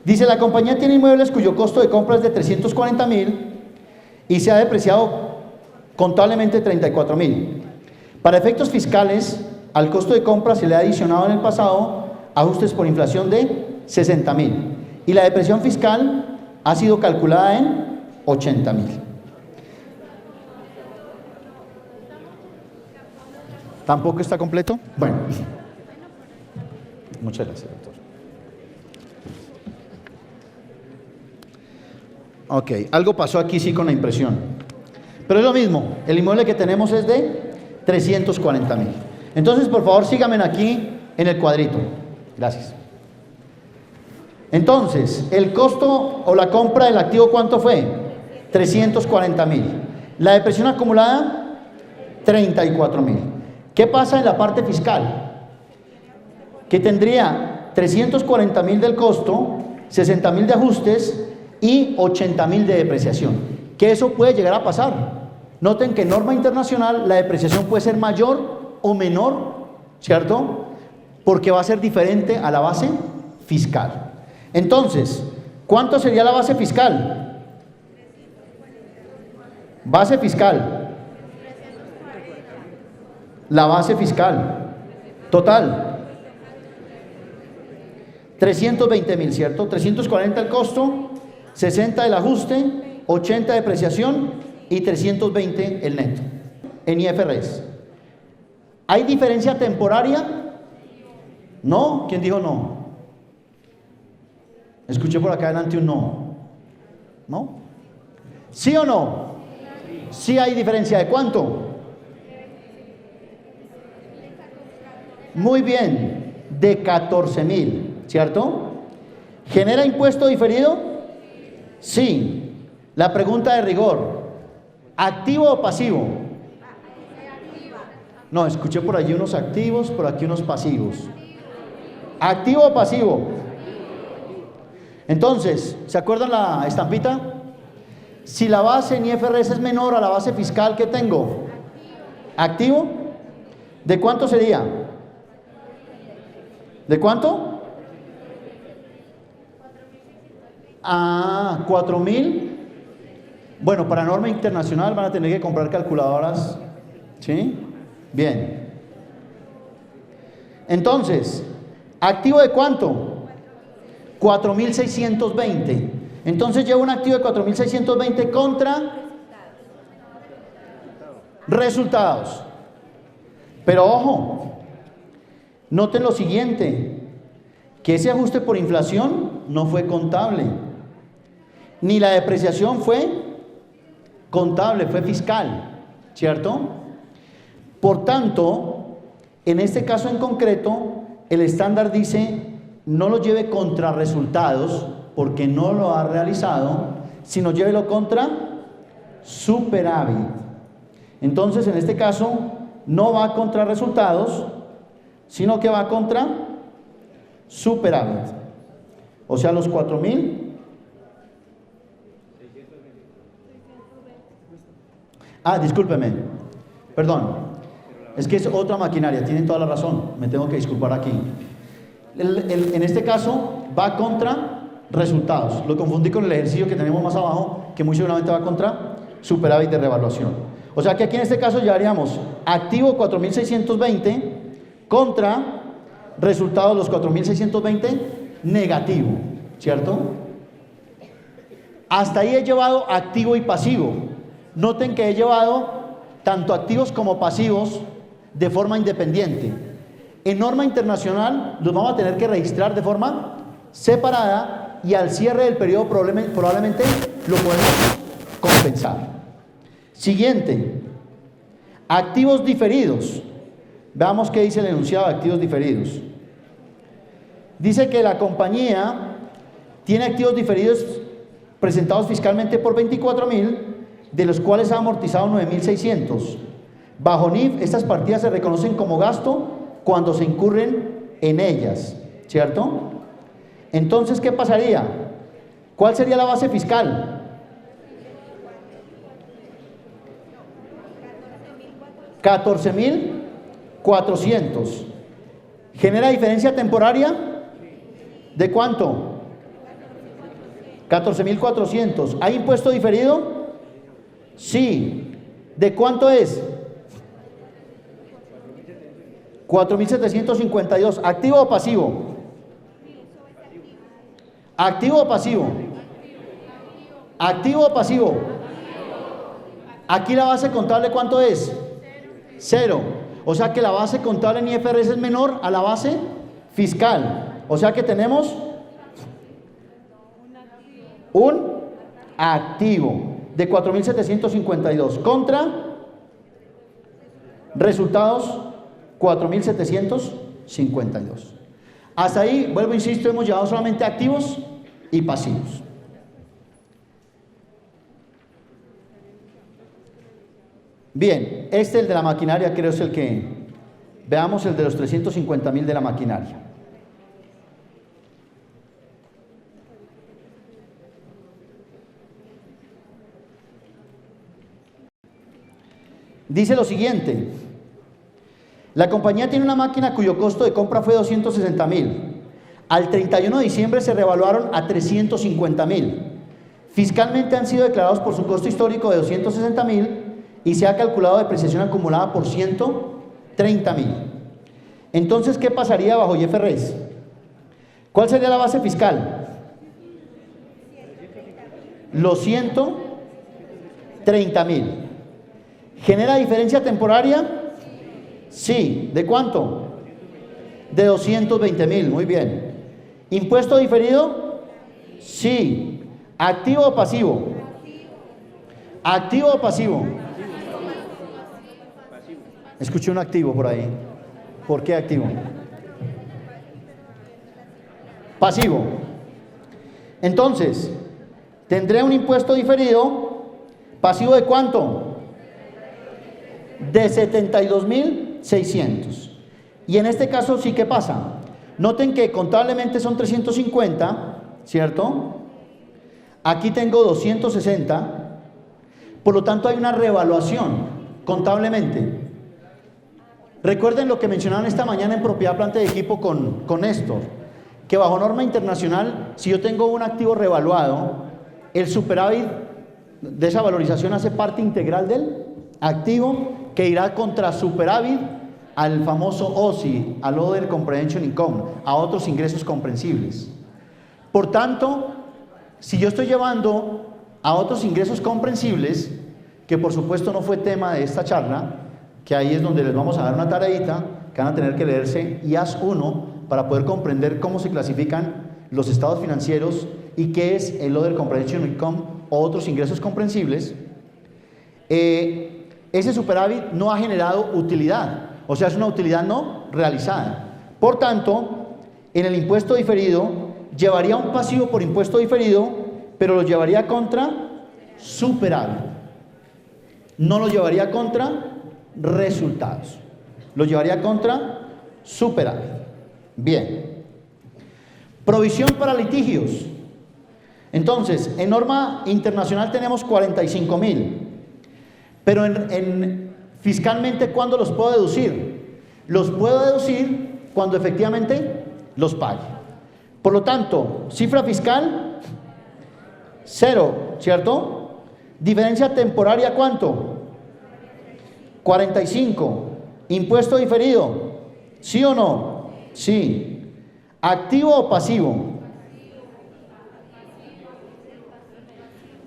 [SPEAKER 2] Dice, la compañía tiene inmuebles cuyo costo de compra es de 340.000 y se ha depreciado contablemente 34.000. Para efectos fiscales, al costo de compra se le ha adicionado en el pasado ajustes por inflación de 60.000 y la depreciación fiscal ha sido calculada en 80.000. ¿Tampoco está completo? Bueno. Muchas gracias, doctor. Ok, algo pasó aquí sí con la impresión. Pero es lo mismo, el inmueble que tenemos es de 340.000. Entonces, por favor, síganme aquí en el cuadrito. Gracias. Entonces, el costo o la compra del activo, ¿cuánto fue? 340.000. La depreciación acumulada, 34.000. ¿Qué pasa en la parte fiscal? Que tendría 340.000 del costo, 60.000 de ajustes y 80.000 de depreciación. Que eso puede llegar a pasar. Noten que en norma internacional la depreciación puede ser mayor o menor, ¿cierto? Porque va a ser diferente a la base fiscal. Entonces, ¿cuánto sería la base fiscal? Base fiscal. La base fiscal total 320.000, ¿cierto? 340 el costo, 60 el ajuste, 80 de depreciación y 320 el neto en IFRS. ¿Hay diferencia temporaria? ¿No? ¿Quién dijo no? Escuché por acá adelante un no. ¿No? ¿Sí o no? Sí hay diferencia. ¿De cuánto? Muy bien, de 14.000, ¿cierto? ¿Genera impuesto diferido? Sí. La pregunta de rigor, ¿activo o pasivo? No, escuché por allí unos activos, por aquí unos pasivos. ¿Activo o pasivo? Entonces, ¿se acuerdan la estampita? Si la base en IFRS es menor a la base fiscal que tengo, ¿activo? ¿De cuánto sería? ¿De cuánto? 4.000. Bueno, para norma internacional van a tener que comprar calculadoras. ¿Sí? Bien. Entonces, ¿activo de cuánto? 4.620. Entonces llevo un activo de 4.620 contra resultados. Pero ojo, noten lo siguiente, que ese ajuste por inflación no fue contable, ni la depreciación fue contable, fue fiscal, ¿cierto? Por tanto, en este caso en concreto, el estándar dice no lo lleve contra resultados, porque no lo ha realizado, sino llévelo contra superávit. Entonces, en este caso, no va contra resultados, sino que va contra superávit. O sea, los 4.000. Discúlpeme, perdón. Es que es otra maquinaria, tienen toda la razón, me tengo que disculpar aquí. En este caso va contra resultados. Lo confundí con el ejercicio que tenemos más abajo, que muy seguramente va contra superávit de revaluación. O sea que aquí en este caso llevaríamos activo 4.620 contra resultados los 4.620 negativo, ¿cierto? Hasta ahí he llevado activo y pasivo. Noten que he llevado tanto activos como pasivos de forma independiente. En norma internacional los vamos a tener que registrar de forma separada y al cierre del periodo probablemente lo podemos compensar. Siguiente, activos diferidos. Veamos qué dice el enunciado de activos diferidos. Dice que la compañía tiene activos diferidos presentados fiscalmente por 24.000, de los cuales ha amortizado 9.600. Bajo NIF, estas partidas se reconocen como gasto cuando se incurren en ellas, ¿cierto? Entonces, ¿qué pasaría? ¿Cuál sería la base fiscal? 14.400. ¿Genera diferencia temporaria? ¿De cuánto? 14.400. ¿Hay impuesto diferido? Sí. ¿De cuánto es? 4.752. ¿Activo o pasivo? ¿Activo o pasivo? ¿Activo o pasivo? Aquí la base contable, ¿cuánto es? 0. O sea que la base contable en IFRS es menor a la base fiscal. O sea que tenemos un activo de 4.752 contra resultados 4.752. Hasta ahí, vuelvo, insisto, hemos llevado solamente activos y pasivos. Bien, este, el de la maquinaria, creo es el que... Veamos el de los 350.000 de la maquinaria. Dice lo siguiente: la compañía tiene una máquina cuyo costo de compra fue 260.000. Al 31 de diciembre se revaluaron a 350.000. Fiscalmente han sido declarados por su costo histórico de 260.000 y se ha calculado depreciación acumulada por 130.000. Entonces, ¿qué pasaría bajo IFRS? ¿Cuál sería la base fiscal? Los 130.000. ¿Genera diferencia temporaria? Sí. ¿De cuánto? De 220.000. Muy bien. ¿Impuesto diferido? Sí. ¿Activo o pasivo? ¿Activo o pasivo? Escuché un activo por ahí. ¿Por qué activo? Pasivo. Entonces, tendré un impuesto diferido. ¿Pasivo de cuánto? De 72.600. Y en este caso sí, ¿qué pasa? Noten que contablemente son 350, ¿cierto? Aquí tengo 260, por lo tanto hay una revaluación contablemente. Recuerden lo que mencionaban esta mañana en propiedad, planta de equipo con Néstor, que bajo norma internacional, si yo tengo un activo revaluado, el superávit de esa valorización hace parte integral del activo, que irá contra superávit al famoso OCI, al Other Comprehension Income, a otros ingresos comprensibles. Por tanto, si yo estoy llevando a otros ingresos comprensibles, que por supuesto no fue tema de esta charla, que ahí es donde les vamos a dar una tareita, que van a tener que leerse IAS 1 para poder comprender cómo se clasifican los estados financieros y qué es el Other Comprehension Income o otros ingresos comprensibles. Ese superávit no ha generado utilidad, o sea, es una utilidad no realizada. Por tanto, en el impuesto diferido, llevaría un pasivo por impuesto diferido, pero lo llevaría contra superávit. No lo llevaría contra resultados. Lo llevaría contra superávit. Bien. Provisión para litigios. Entonces, en norma internacional tenemos 45.000. Pero en Fiscalmente, ¿cuándo los puedo deducir? Los puedo deducir cuando efectivamente los pague. Por lo tanto, cifra fiscal, 0, ¿cierto? Diferencia temporaria, ¿cuánto? 45. Impuesto diferido, ¿sí o no? Sí. ¿Activo o pasivo?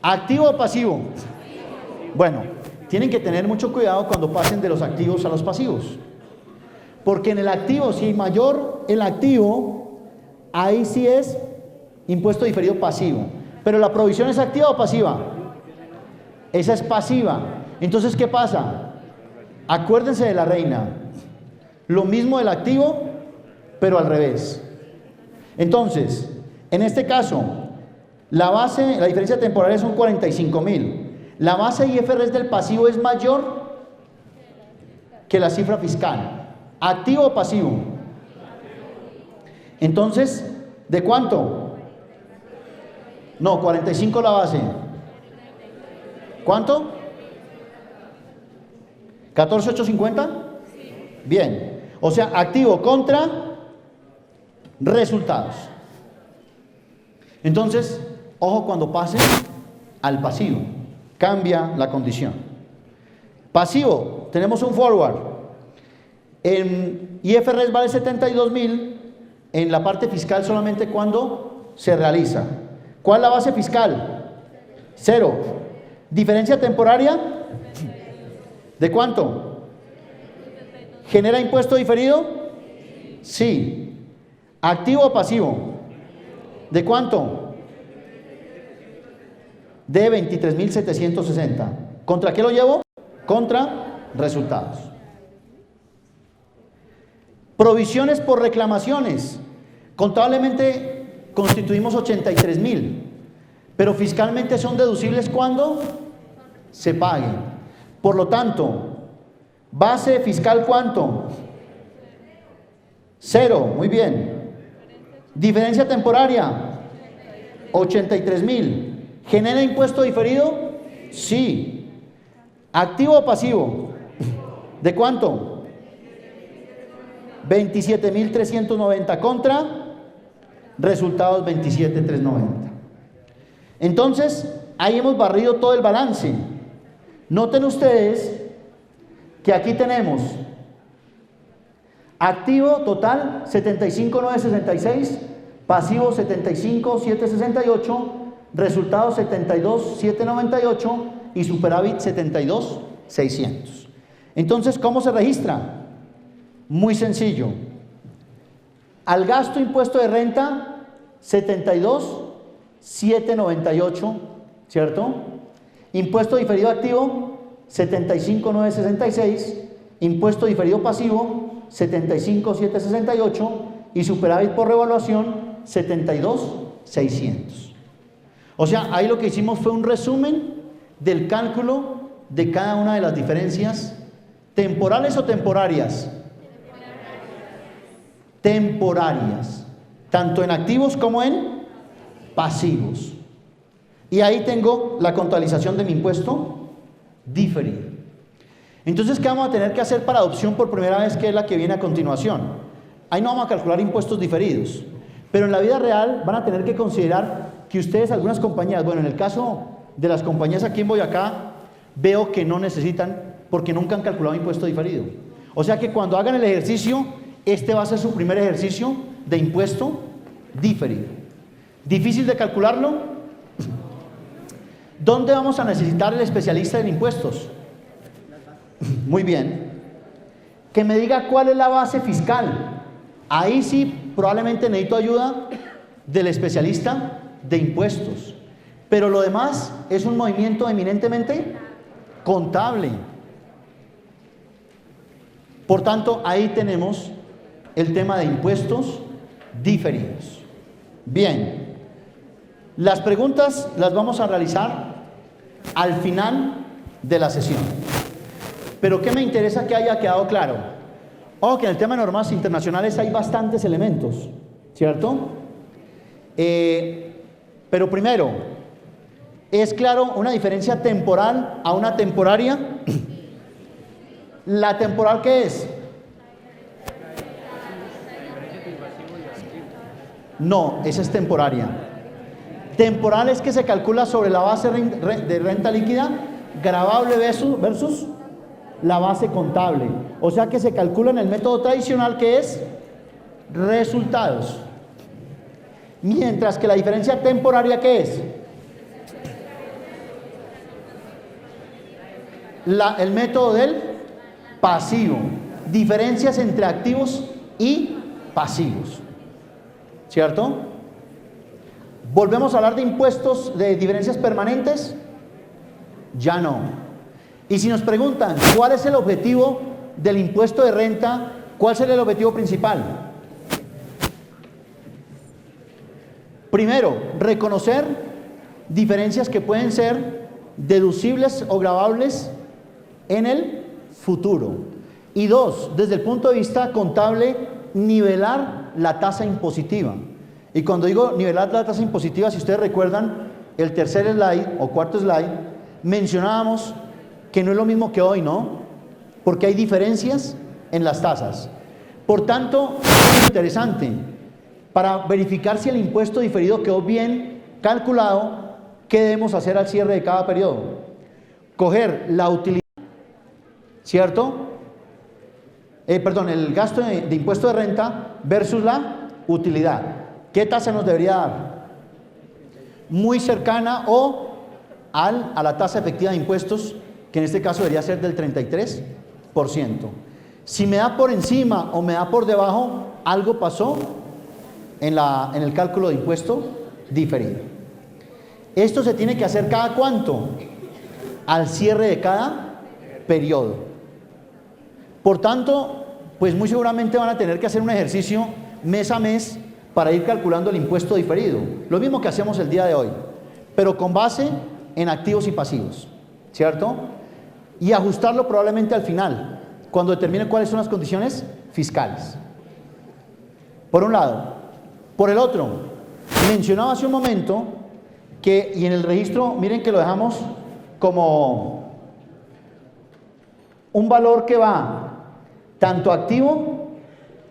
[SPEAKER 2] ¿Activo o pasivo? Bueno, tienen que tener mucho cuidado cuando pasen de los activos a los pasivos. Porque en el activo, si mayor el activo, ahí sí es impuesto diferido pasivo. Pero la provisión es activa o pasiva. Esa es pasiva. Entonces, ¿qué pasa? Acuérdense de la reina. Lo mismo del activo, pero al revés. Entonces, en este caso, la diferencia temporal son 45.000. La base IFRS del pasivo es mayor que la cifra fiscal. ¿Activo o pasivo? Entonces, ¿de cuánto? No, 45 la base. ¿Cuánto? ¿14,850? Bien. O sea, activo contra resultados. Entonces, ojo cuando pase al pasivo. Cambia la condición. Pasivo, tenemos un forward. En IFRS vale 72.000, en la parte fiscal solamente cuando se realiza. ¿Cuál es la base fiscal? 0. ¿Diferencia temporaria? ¿De cuánto? ¿Genera impuesto diferido? Sí. ¿Activo o pasivo? ¿De cuánto? De 23.760. ¿Contra qué lo llevo? Contra resultados. Provisiones por reclamaciones. Contablemente constituimos 83.000, pero fiscalmente son deducibles cuando se paguen. Por lo tanto, base fiscal ¿cuánto? 0, muy bien. Diferencia temporaria, 83.000. ¿Genera impuesto diferido? Sí. ¿Activo o pasivo? ¿De cuánto? 27.390 contra resultados 27.390. Entonces, ahí hemos barrido todo el balance. Noten ustedes que aquí tenemos activo total 75.966, pasivo 75.768, resultados 72.798 y superávit 72.600. Entonces, ¿cómo se registra? Muy sencillo. Al gasto impuesto de renta 72.798, ¿cierto? Impuesto diferido activo 75.966, impuesto diferido pasivo 75.768 y superávit por revaluación 72.600. O sea, ahí lo que hicimos fue un resumen del cálculo de cada una de las diferencias temporales o temporarias. Temporarias, tanto en activos como en pasivos. Y ahí tengo la contabilización de mi impuesto diferido. Entonces, ¿qué vamos a tener que hacer para adopción por primera vez, que es la que viene a continuación? Ahí no vamos a calcular impuestos diferidos, pero en la vida real van a tener que considerar que ustedes, algunas compañías, bueno, en el caso de las compañías aquí en Boyacá, veo que no necesitan porque nunca han calculado impuesto diferido. O sea que cuando hagan el ejercicio, este va a ser su primer ejercicio de impuesto diferido. ¿Difícil de calcularlo? ¿Dónde vamos a necesitar el especialista en impuestos? Muy bien. Que me diga cuál es la base fiscal. Ahí sí probablemente necesito ayuda del especialista de impuestos. Pero lo demás es un movimiento eminentemente contable. Por tanto, ahí tenemos el tema de impuestos diferidos. Bien, las preguntas las vamos a realizar al final de la sesión. Pero ¿qué me interesa que haya quedado claro? Ojo que en el tema de normas internacionales hay bastantes elementos, ¿cierto? Pero primero, ¿es claro una diferencia temporal a una temporaria? ¿La temporal qué es? No, esa es temporaria. Temporal es que se calcula sobre la base de renta líquida gravable versus la base contable. O sea que se calcula en el método tradicional, que es resultados. Mientras que la diferencia temporaria, ¿qué es? El método del pasivo. Diferencias entre activos y pasivos. ¿Cierto? ¿Volvemos a hablar de impuestos de diferencias permanentes? Ya no. Y si nos preguntan cuál es el objetivo del impuesto de renta, ¿cuál sería el objetivo principal? Primero, reconocer diferencias que pueden ser deducibles o gravables en el futuro. Y dos, desde el punto de vista contable, nivelar la tasa impositiva. Y cuando digo nivelar la tasa impositiva, si ustedes recuerdan el tercer slide o cuarto slide, mencionábamos que no es lo mismo que hoy, ¿no? Porque hay diferencias en las tasas. Por tanto, es interesante para verificar si el impuesto diferido quedó bien calculado. ¿Qué debemos hacer al cierre de cada periodo? Coger la utilidad, ¿cierto? El gasto de impuesto de renta versus la utilidad. ¿Qué tasa nos debería dar? Muy cercana o a la tasa efectiva de impuestos, que en este caso debería ser del 33%. Si me da por encima o me da por debajo, algo pasó en el cálculo de impuesto diferido. Esto se tiene que hacer ¿cada cuánto? Al cierre de cada periodo. Por tanto, pues muy seguramente van a tener que hacer un ejercicio mes a mes para ir calculando el impuesto diferido. Lo mismo que hacemos el día de hoy, pero con base en activos y pasivos, ¿cierto? Y ajustarlo probablemente al final, cuando determine cuáles son las condiciones fiscales. Por un lado. Por el otro, mencionaba hace un momento que, y en el registro, miren que lo dejamos como un valor que va tanto activo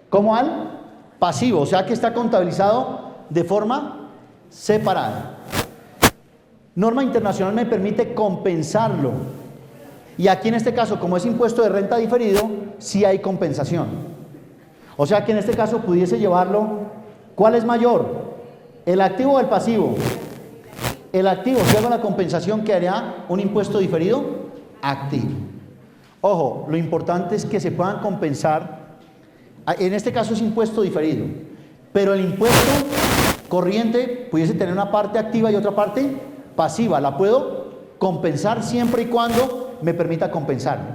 [SPEAKER 2] como al pasivo, o sea que está contabilizado de forma separada. Norma internacional me permite compensarlo, y aquí en este caso, como es impuesto de renta diferido, sí hay compensación. O sea que en este caso pudiese llevarlo, ¿cuál es mayor? ¿El activo o el pasivo? El activo, si hago la compensación, quedaría un impuesto diferido activo. Ojo, lo importante es que se puedan compensar. En este caso es impuesto diferido, pero el impuesto corriente pudiese tener una parte activa y otra parte pasiva. La puedo compensar siempre y cuando me permita compensarlo.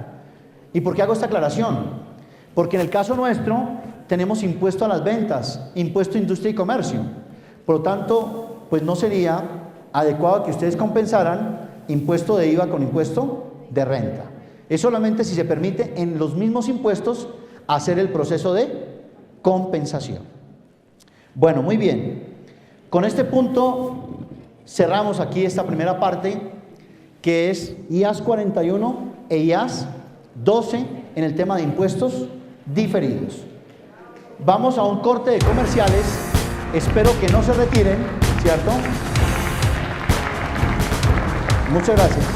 [SPEAKER 2] ¿Y por qué hago esta aclaración? Porque en el caso nuestro tenemos impuesto a las ventas, impuesto a industria y comercio. Por lo tanto, pues no sería adecuado que ustedes compensaran impuesto de IVA con impuesto de renta. Es solamente si se permite en los mismos impuestos hacer el proceso de compensación. Bueno, muy bien. Con este punto cerramos aquí esta primera parte, que es IAS 41 e IAS 12 en el tema de impuestos diferidos. Vamos a un corte de comerciales. Espero que no se retiren, ¿cierto? Muchas gracias.